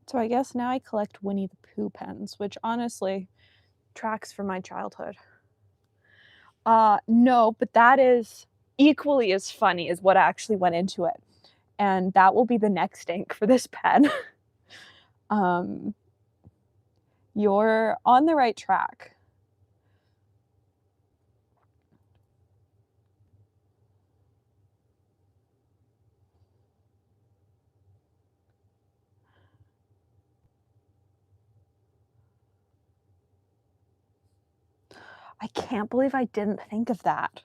So I guess now I collect Winnie the Pooh pens, which honestly tracks from my childhood. No, but that is equally as funny as what actually went into it. And that will be the next ink for this pen. You're on the right track. I can't believe I didn't think of that.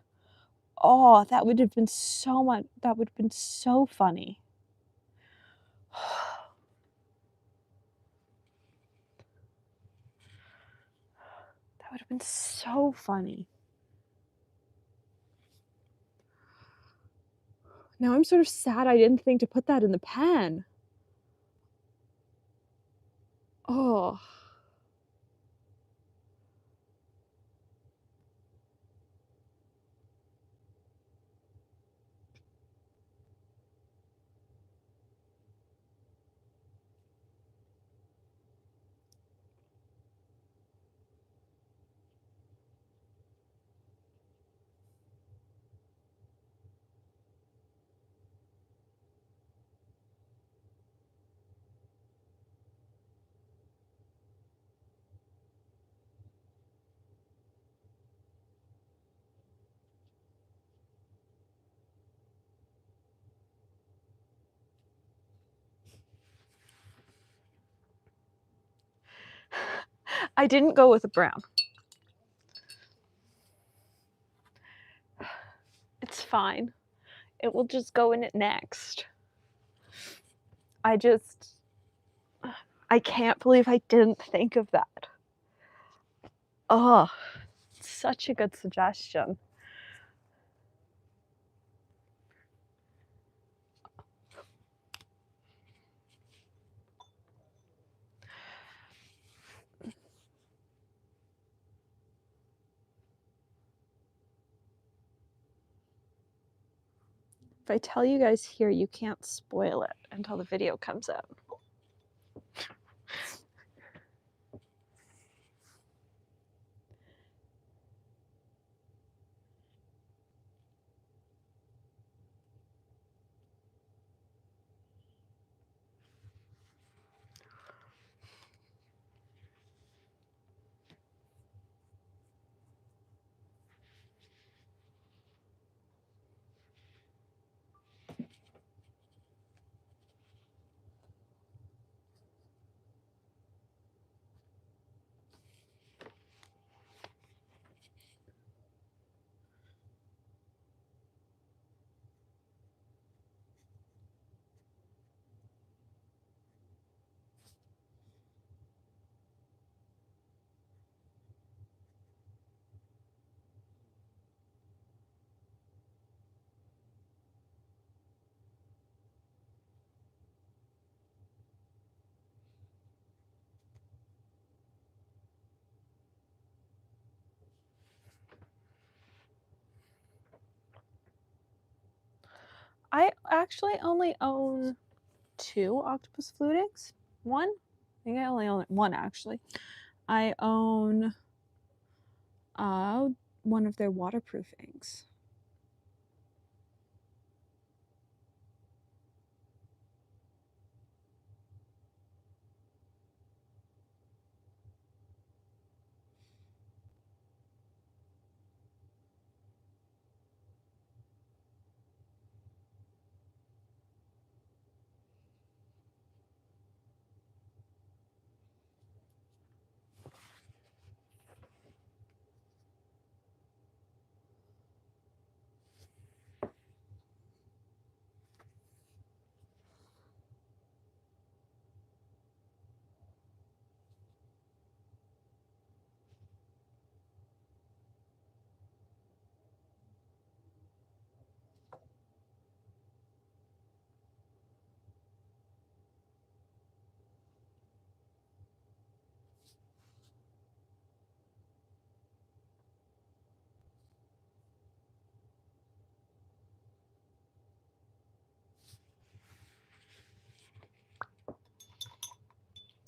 Oh, that would have been so much, that would have been so funny. That would have been so funny. Now I'm sort of sad I didn't think to put that in the pen. Oh. I didn't go with a brown. It's fine. It will just go in it next. I can't believe I didn't think of that. Oh, such a good suggestion. If I tell you guys here, you can't spoil it until the video comes out. I actually only own 2 octopus flute inks. One? I think I only own one actually. I own one of their waterproof inks.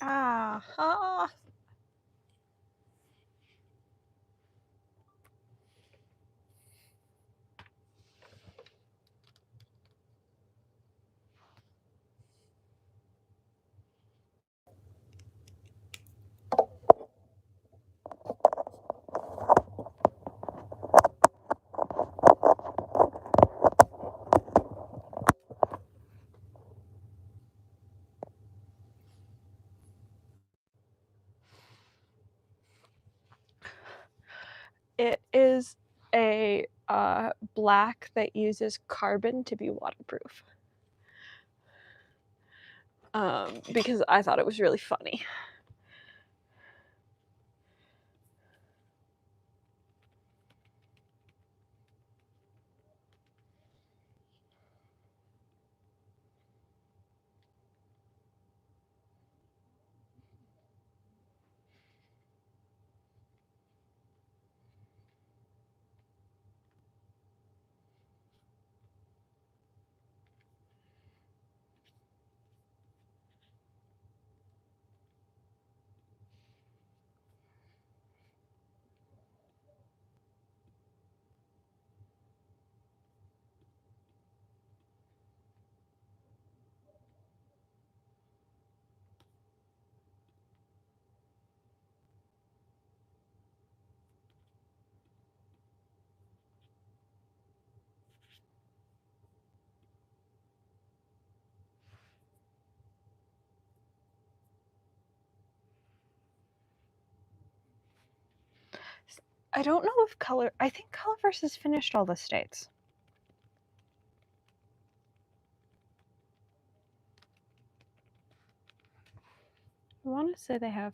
Ah. It is a black that uses carbon to be waterproof. Because I thought it was really funny. I don't know if I think Colorverse has finished all the states. I want to say they have.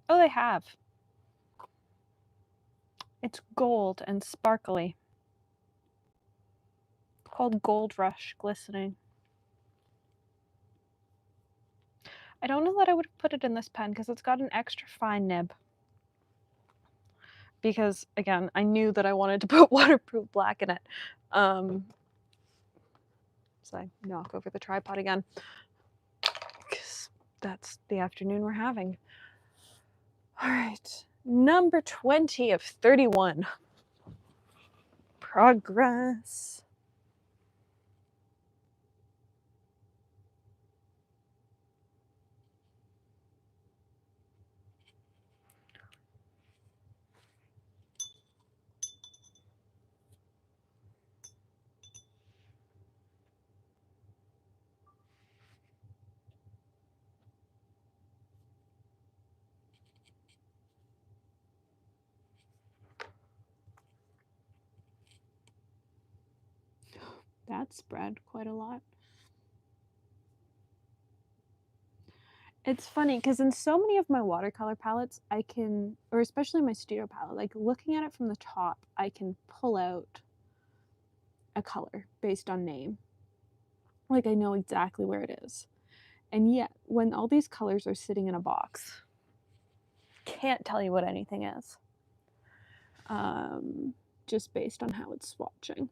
Oh, they have. It's gold and sparkly. Called Gold Rush Glistening. I don't know that I would have put it in this pen because it's got an extra fine nib. Because, again, I knew that I wanted to put waterproof black in it. So I knock over the tripod again. Because that's the afternoon we're having. All right. Number 20 of 31. Progress. That spread quite a lot. It's funny because in so many of my watercolor palettes, I can, or especially my studio palette, like looking at it from the top, I can pull out a color based on name. Like I know exactly where it is. And yet, when all these colors are sitting in a box, can't tell you what anything is. Just based on how it's swatching.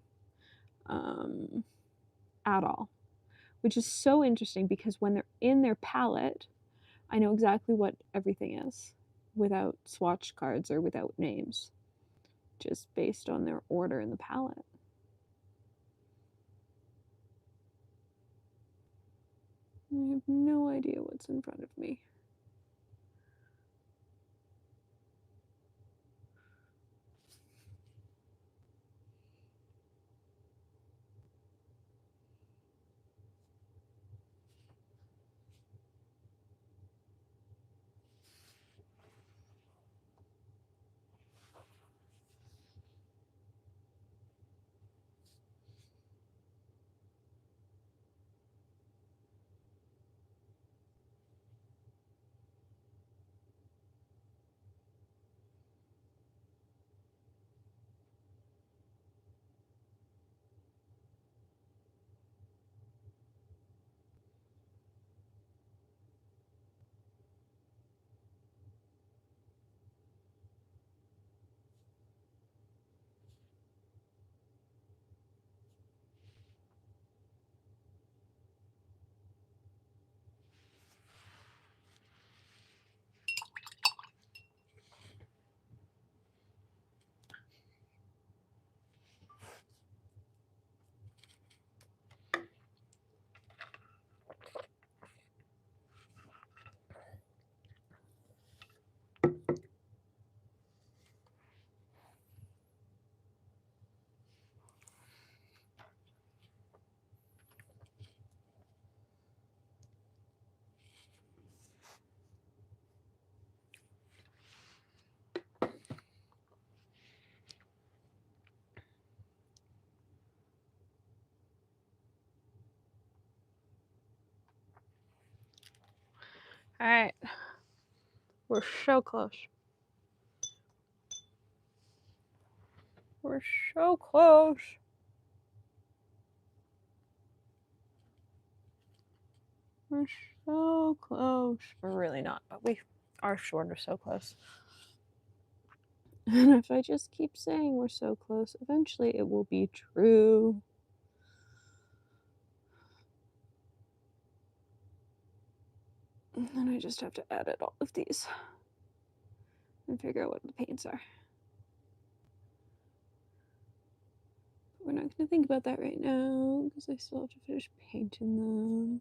at all, which is so interesting because when they're in their palette, I know exactly what everything is without swatch cards or without names, just based on their order in the palette. I have no idea what's in front of me. All right, we're so close. We're so close. We're so close. We're really not, but we are sort of so close. And if I just keep saying we're so close, eventually it will be true. And then I just have to edit all of these and figure out what the paints are. But we're not going to think about that right now because I still have to finish painting them.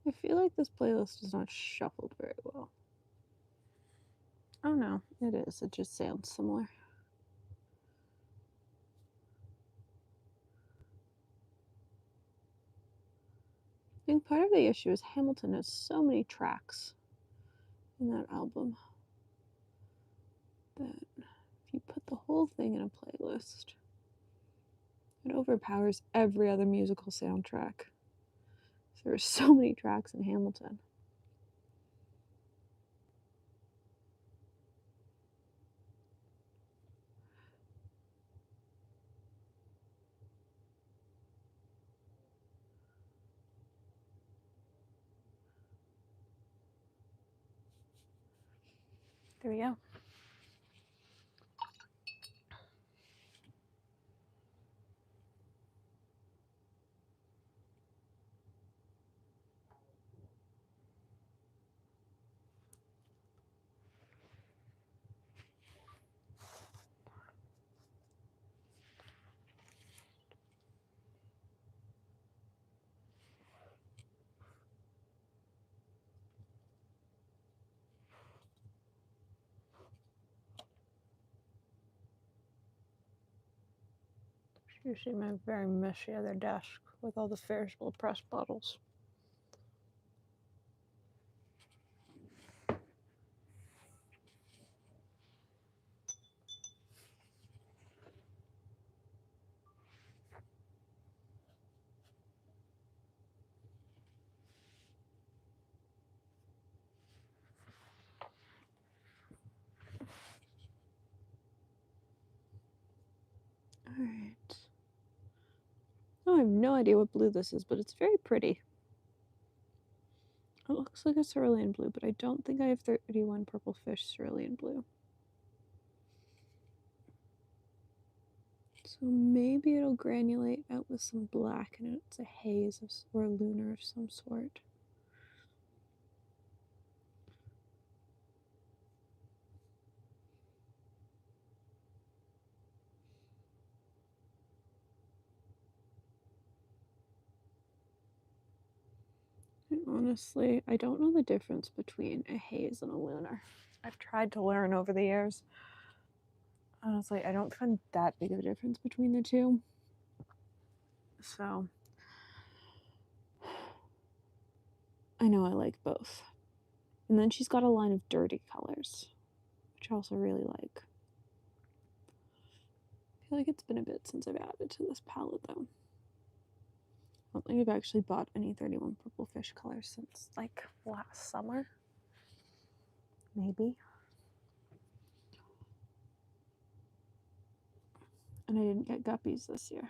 I feel like this playlist is not shuffled very well. Oh no, it is. It just sounds similar. I think part of the issue is Hamilton has so many tracks in that album that if you put the whole thing in a playlist, it overpowers every other musical soundtrack. There are so many tracks in Hamilton. There we go. You see my very messy other desk with all the Ferris wheel press bottles. All right. Oh, have no idea what blue this is, but it's very pretty. It looks like a cerulean blue, but I don't think I have 31 purple fish cerulean blue. So maybe it'll granulate out with some black and it's a haze or a lunar of some sort. And honestly, I don't know the difference between a haze and a lunar. I've tried to learn over the years. Honestly, I don't find that big of a difference between the two. So, I know I like both. And then she's got a line of dirty colors, which I also really like. I feel like it's been a bit since I've added to this palette, though. I don't think I've actually bought any 31 purple fish colors since like last summer. Maybe. And I didn't get guppies this year.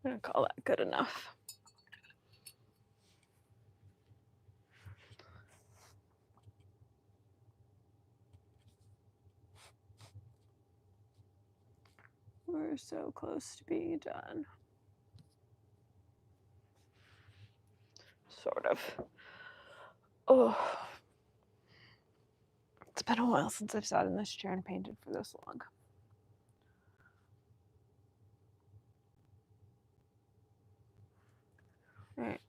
I'm gonna call that good enough. We're so close to being done. Sort of. Oh. It's been a while since I've sat in this chair and painted for this long. All right.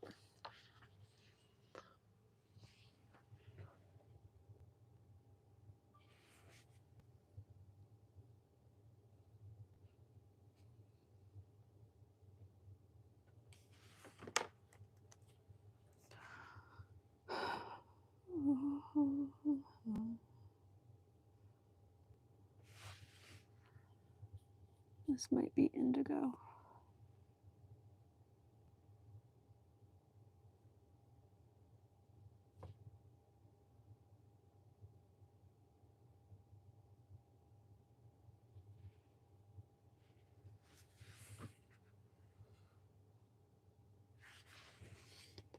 This might be indigo.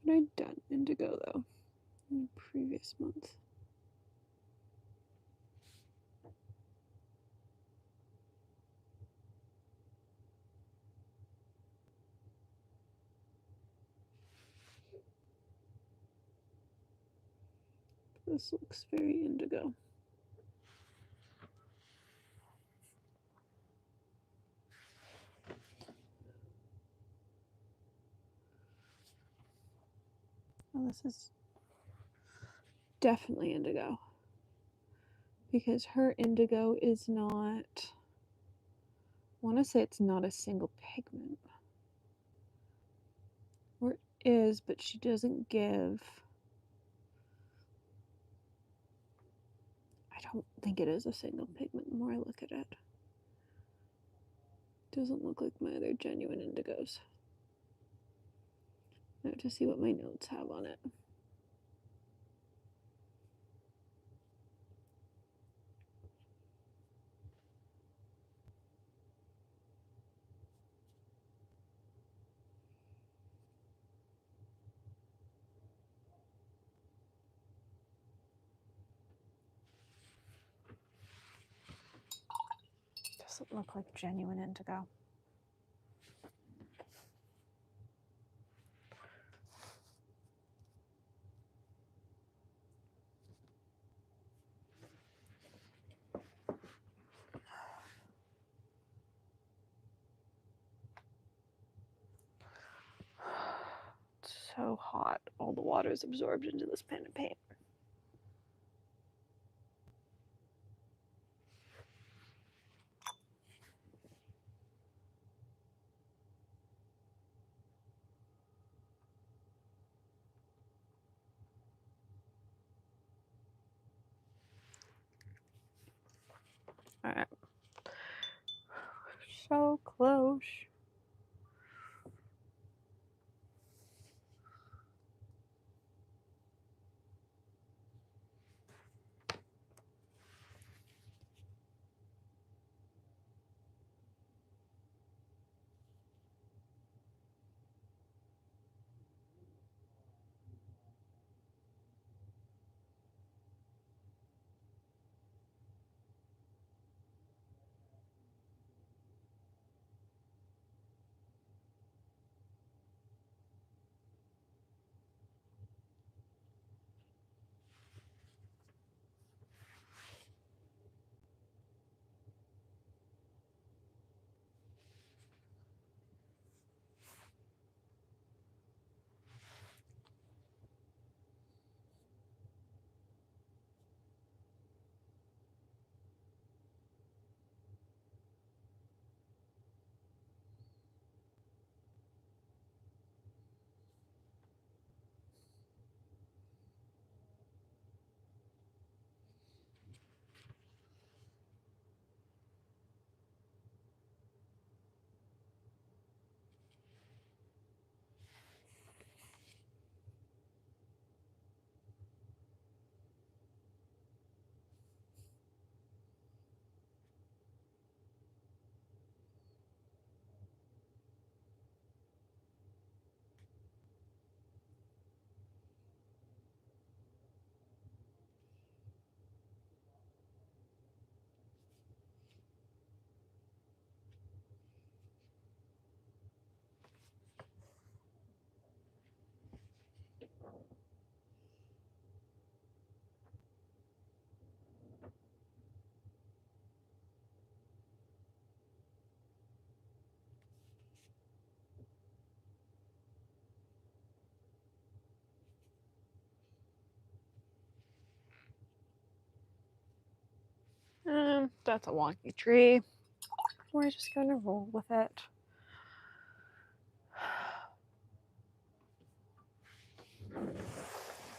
But I'd done indigo though in the previous month. This looks very indigo. Oh, this is definitely indigo. Because her indigo is not, I want to say it's not a single pigment. Or it is, but she doesn't give. I don't think it is a single pigment the more I look at it. Doesn't look like my other genuine indigos. I have to see what my notes have on it. look like genuine indigo. It's so hot. All the water is absorbed into this pen and paint. All right. So close. That's a wonky tree. We're just gonna roll with it.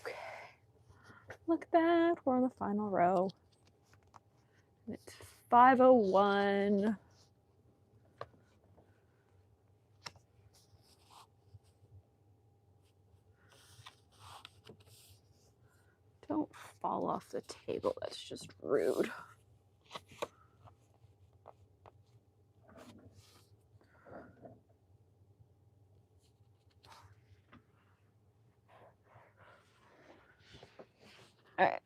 Okay. Look at that. We're on the final row. It's 501. Don't fall off the table. That's just rude. All right.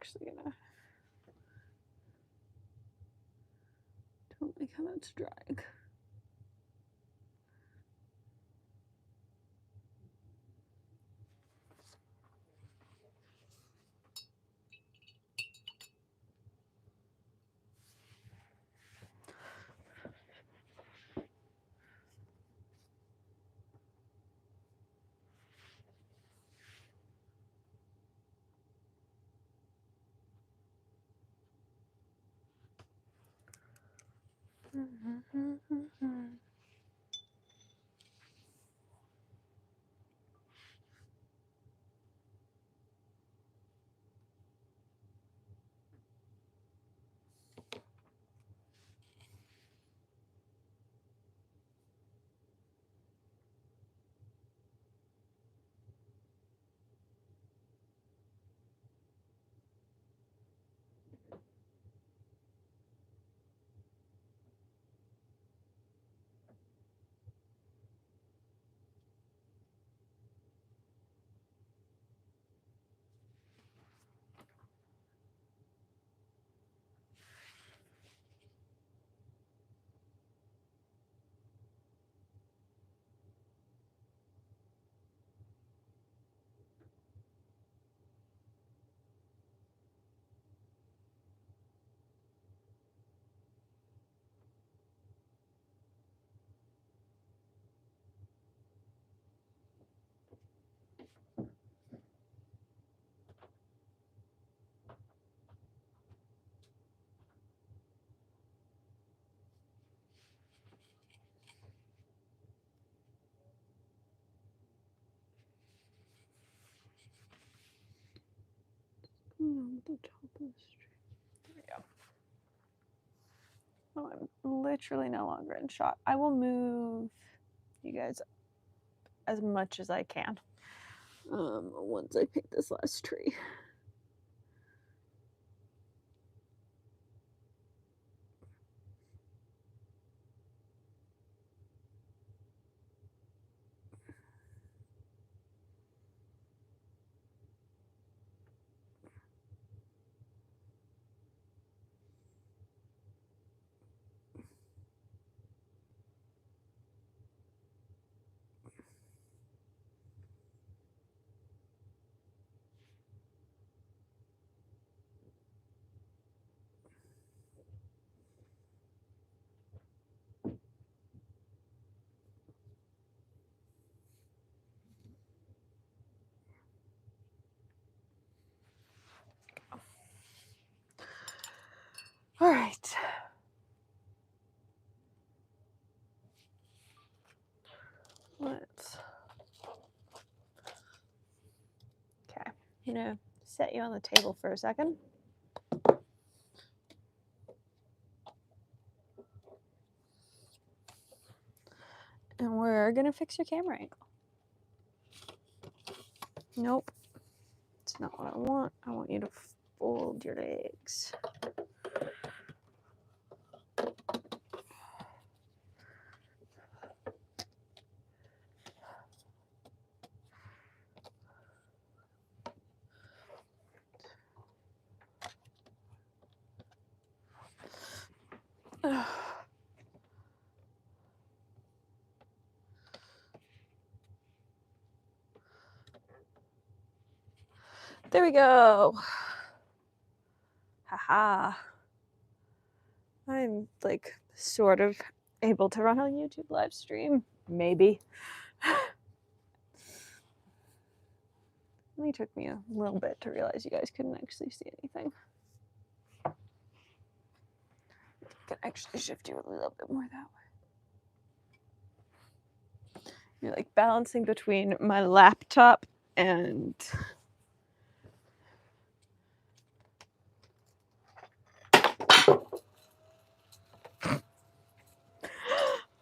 actually gonna. Don't like how that's drying. The top of the street. There we go. Oh, I'm literally no longer in shot. I will move you guys as much as I can once I paint this last tree. All right. Let's. Okay, I'm gonna set you on the table for a second. And we're gonna fix your camera angle. Nope, it's not what I want. I want you to fold your legs. There we go. Haha. I'm like sort of able to run a YouTube live stream. Maybe. It only took me a little bit to realize you guys couldn't actually see anything. I can actually shift you a little bit more that way. You're like balancing between my laptop and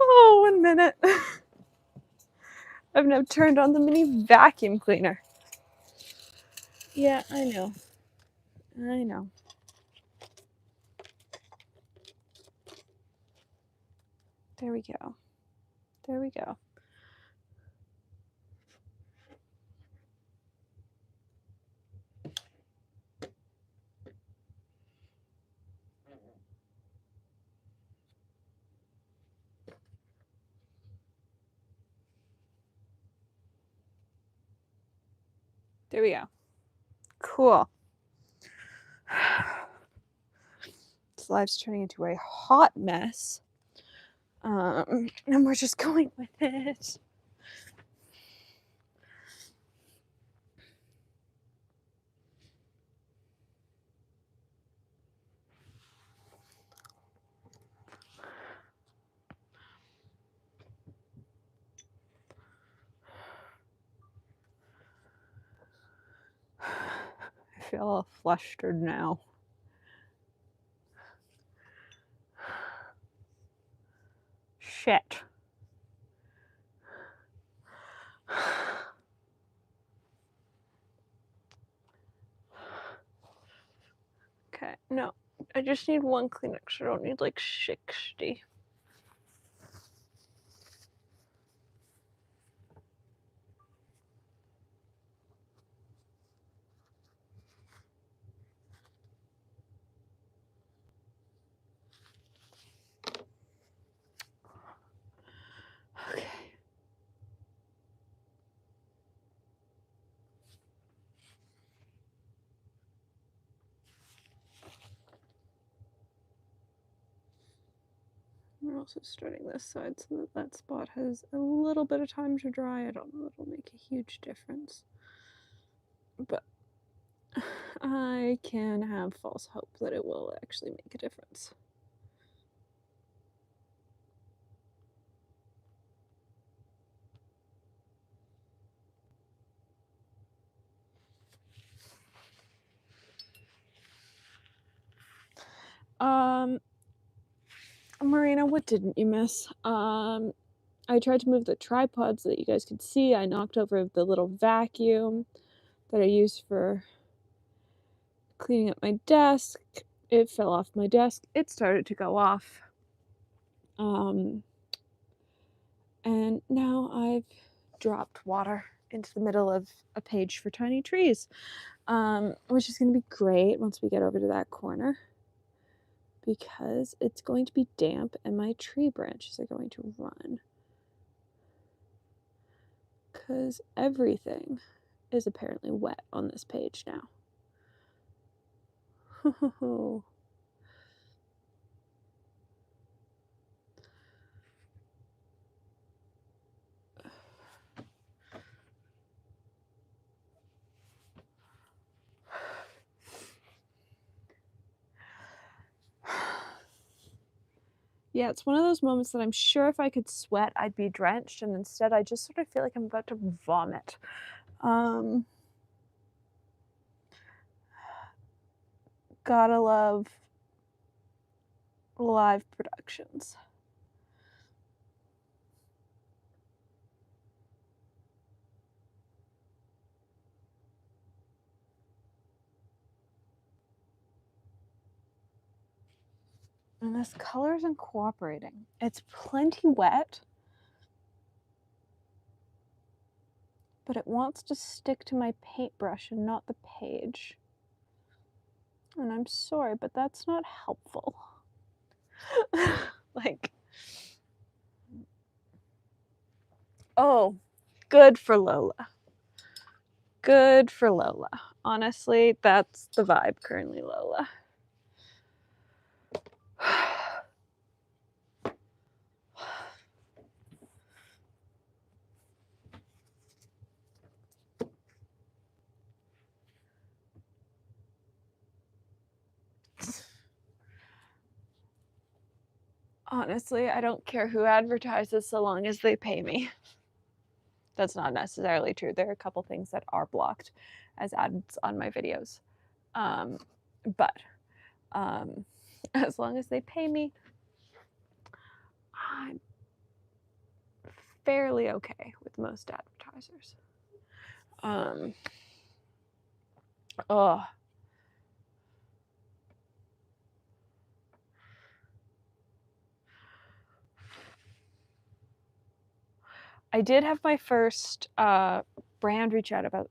oh, 1 minute. I've now turned on the mini vacuum cleaner. Yeah, I know. I know. There we go. There we go. There we go. Cool. This live's turning into a hot mess. And we're just going with it. I feel all flustered now. Shit. Okay, no. I just need one Kleenex. I don't need like 60. Okay. We're also starting this side so that that spot has a little bit of time to dry. I don't know if it'll make a huge difference, but I can have false hope that it will actually make a difference. Marina, what didn't you miss? I tried to move the tripod so that you guys could see. I knocked over the little vacuum that I used for cleaning up my desk. It fell off my desk. It started to go off. And now I've dropped water into the middle of a page for tiny trees, which is going to be great once we get over to that corner, because it's going to be damp and my tree branches are going to run. Because everything is apparently wet on this page now. Yeah, it's one of those moments that I'm sure if I could sweat, I'd be drenched, and instead I just sort of feel like I'm about to vomit. Gotta love live productions. And this color isn't cooperating. It's plenty wet, but it wants to stick to my paintbrush and not the page. And I'm sorry, but that's not helpful. Like, oh, good for Lola. Good for Lola. Honestly, that's the vibe currently, Lola. Honestly, I don't care who advertises so long as they pay me. That's not necessarily true. There are a couple things that are blocked as ads on my videos. But as long as they pay me, I'm fairly okay with most advertisers. Oh. I did have my first brand reach out about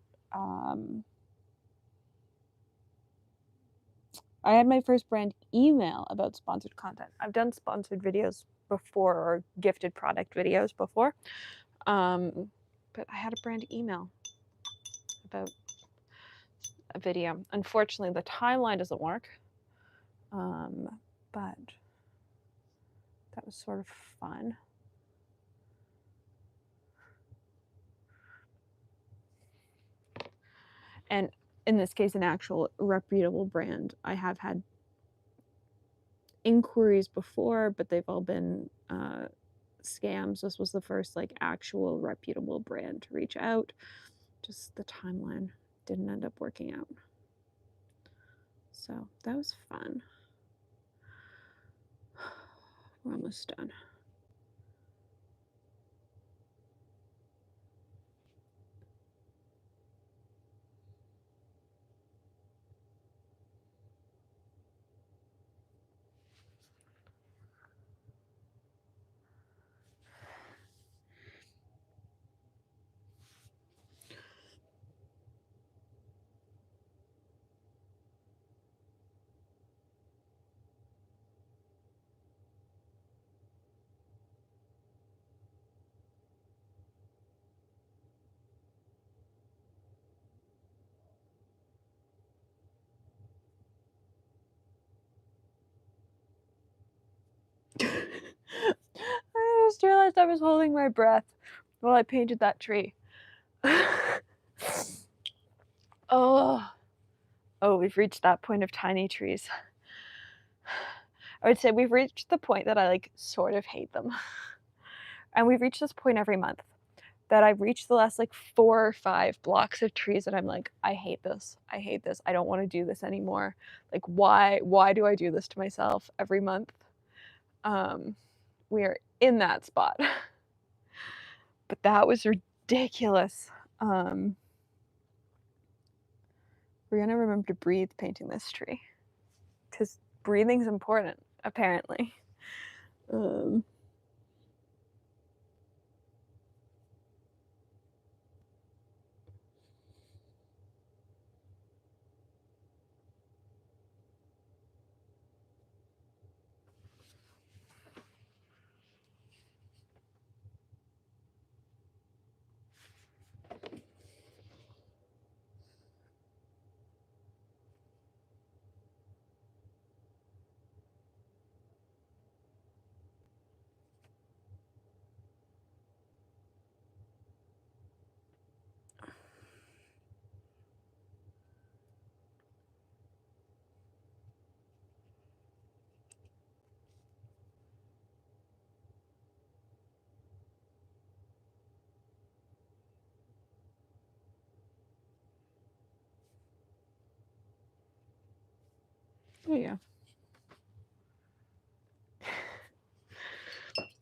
I had my first brand email about sponsored content. I've done sponsored videos before, or gifted product videos before, but I had a brand email about a video. Unfortunately, the timeline doesn't work, but that was sort of fun. And in this case, an actual reputable brand. I have had inquiries before, but they've all been scams. This was the first like actual reputable brand to reach out. Just the timeline didn't end up working out. So that was fun. We're almost done. I just realized I was holding my breath while I painted that tree. Oh, we've reached that point of tiny trees. I would say we've reached the point that I like sort of hate them. And we've reached this point every month that I've reached the last like 4 or 5 blocks of trees that I'm like, I hate this. I hate this. I don't want to do this anymore. Like, why do I do this to myself every month? We are in that spot. But that was ridiculous. We're gonna remember to breathe painting this tree, because breathing's important, apparently. Oh yeah.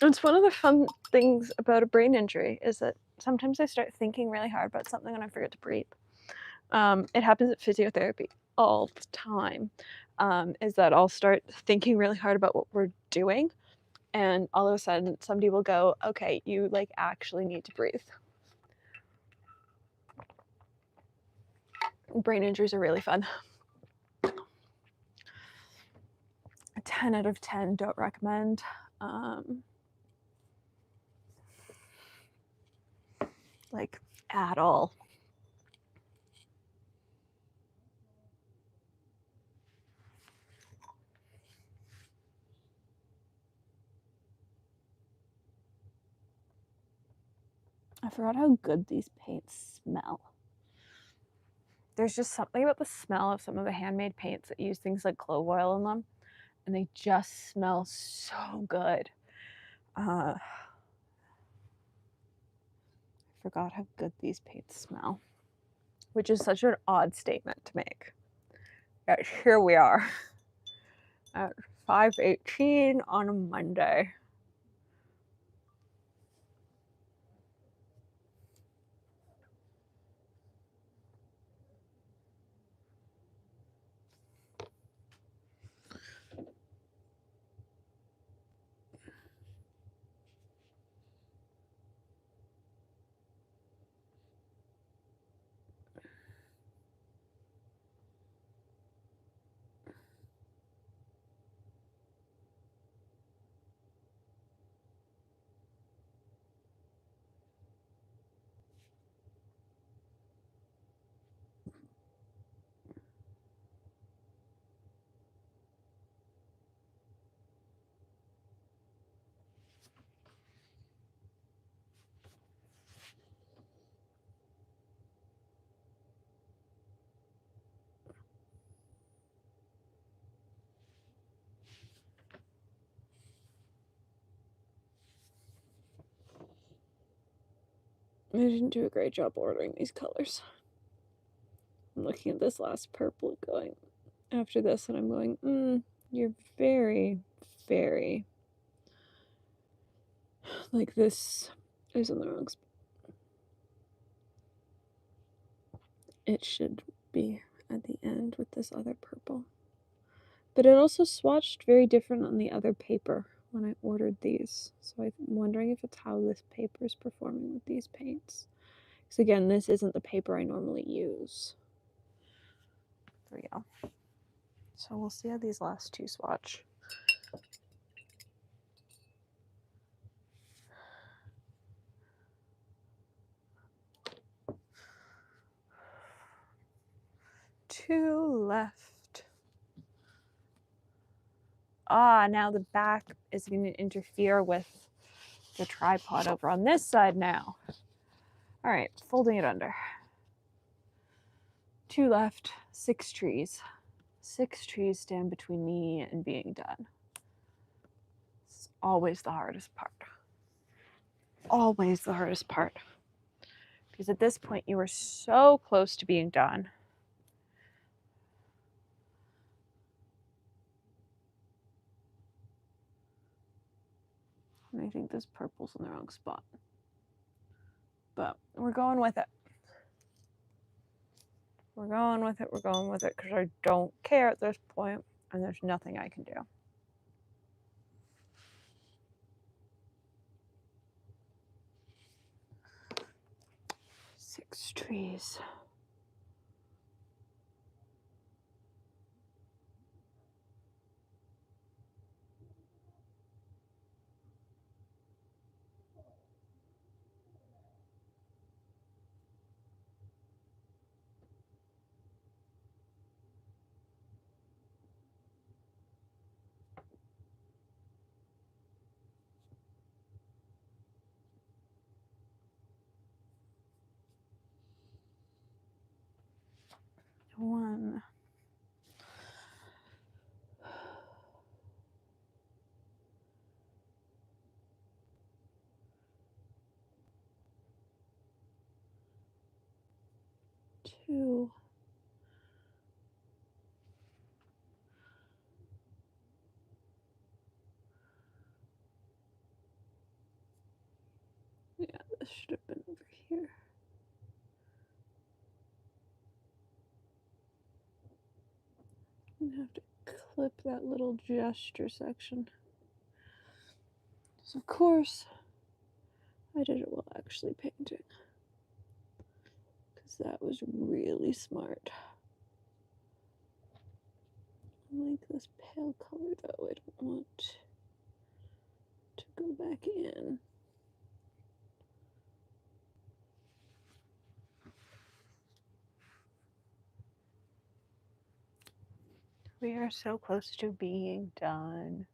It's one of the fun things about a brain injury is that sometimes I start thinking really hard about something and I forget to breathe. It happens at physiotherapy all the time. Is that I'll start thinking really hard about what we're doing, and all of a sudden somebody will go, okay, you like actually need to breathe. Brain injuries are really fun. 10 out of 10, don't recommend. Like at all. I forgot how good these paints smell. There's just something about the smell of some of the handmade paints that use things like clove oil in them, and they just smell so good. I forgot how good these paints smell, which is such an odd statement to make. Yet here we are at 5:18 on a Monday. didn't do a great job ordering these colors. I'm looking at this last purple going after this, and I'm going, you're very, very, like, this is in the wrong spot. It should be at the end with this other purple. But it also swatched very different on the other paper when I ordered these. So I'm wondering if it's how this paper is performing with these paints. Because again, this isn't the paper I normally use. There we go. So we'll see how these last two swatch. Two left. Ah, now the back is going to interfere with the tripod over on this side now. All right, folding it under. Two left, 6 trees. 6 trees stand between me and being done. It's always the hardest part. Always the hardest part. Because at this point, you are so close to being done. And I think this purple's in the wrong spot. But we're going with it. We're going with it, because I don't care at this point, and there's nothing I can do. 6 trees. One. Two. Yeah, this should have been over here. I'm gonna have to clip that little gesture section. So of course, I did it while actually painting. Because that was really smart. I like this pale color though, I don't want to go back in. We are so close to being done.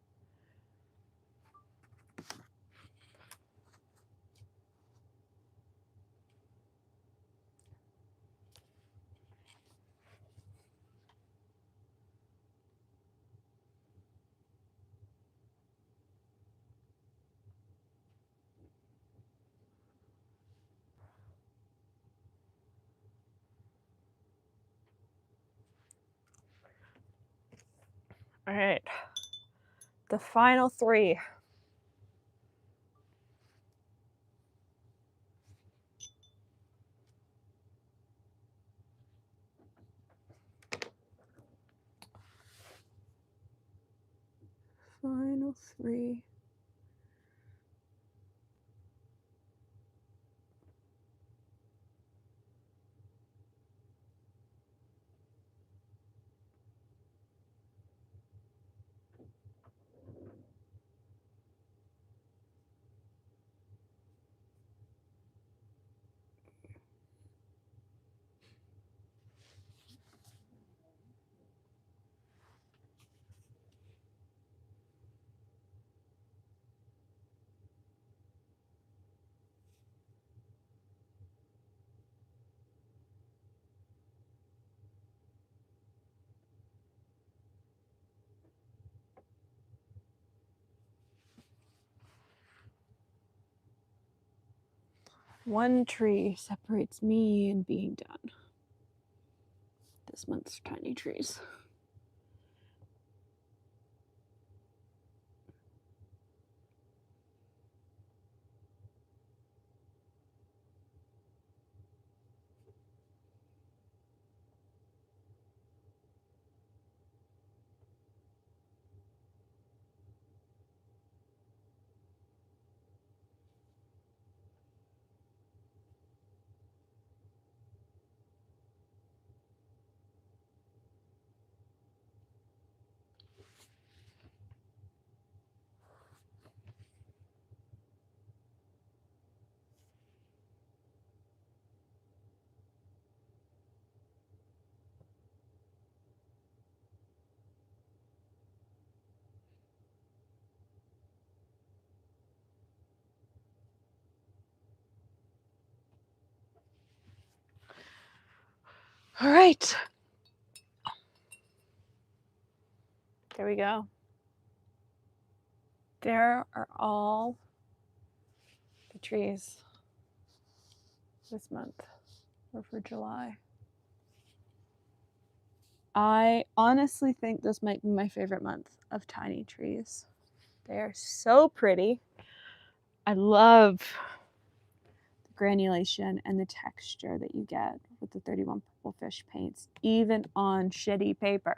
All right, the final 3. Final 3. One tree separates me and being done. This month's tiny trees. All right. There we go. There are all the trees this month, or for July. I honestly think this might be my favorite month of tiny trees. They are so pretty. I love the granulation and the texture that you get with the 31 Purple Fish paints, even on shitty paper.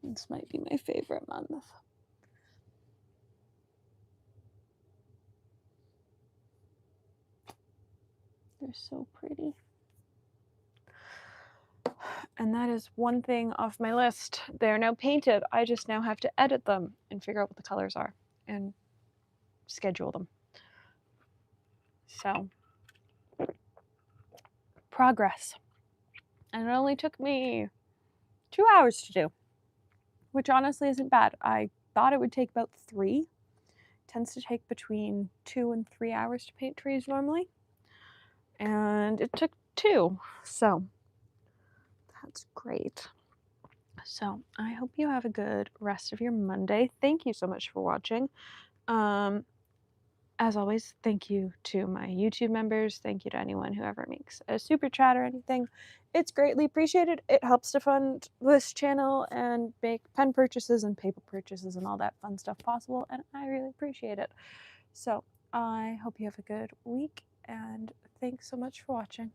This might be my favorite month. They're so pretty. And that is one thing off my list. They're now painted. I just now have to edit them and figure out what the colors are and schedule them. So, progress. And it only took me 2 hours to do, which honestly isn't bad. I thought it would take about 3. It tends to take between 2 and 3 hours to paint trees normally. And it took 2. So, that's great. So, I hope you have a good rest of your Monday. Thank you so much for watching. As always, thank you to my YouTube members. Thank you to anyone who ever makes a super chat or anything. It's greatly appreciated. It helps to fund this channel and make pen purchases and paper purchases and all that fun stuff possible, and I really appreciate it. So I hope you have a good week, and thanks so much for watching.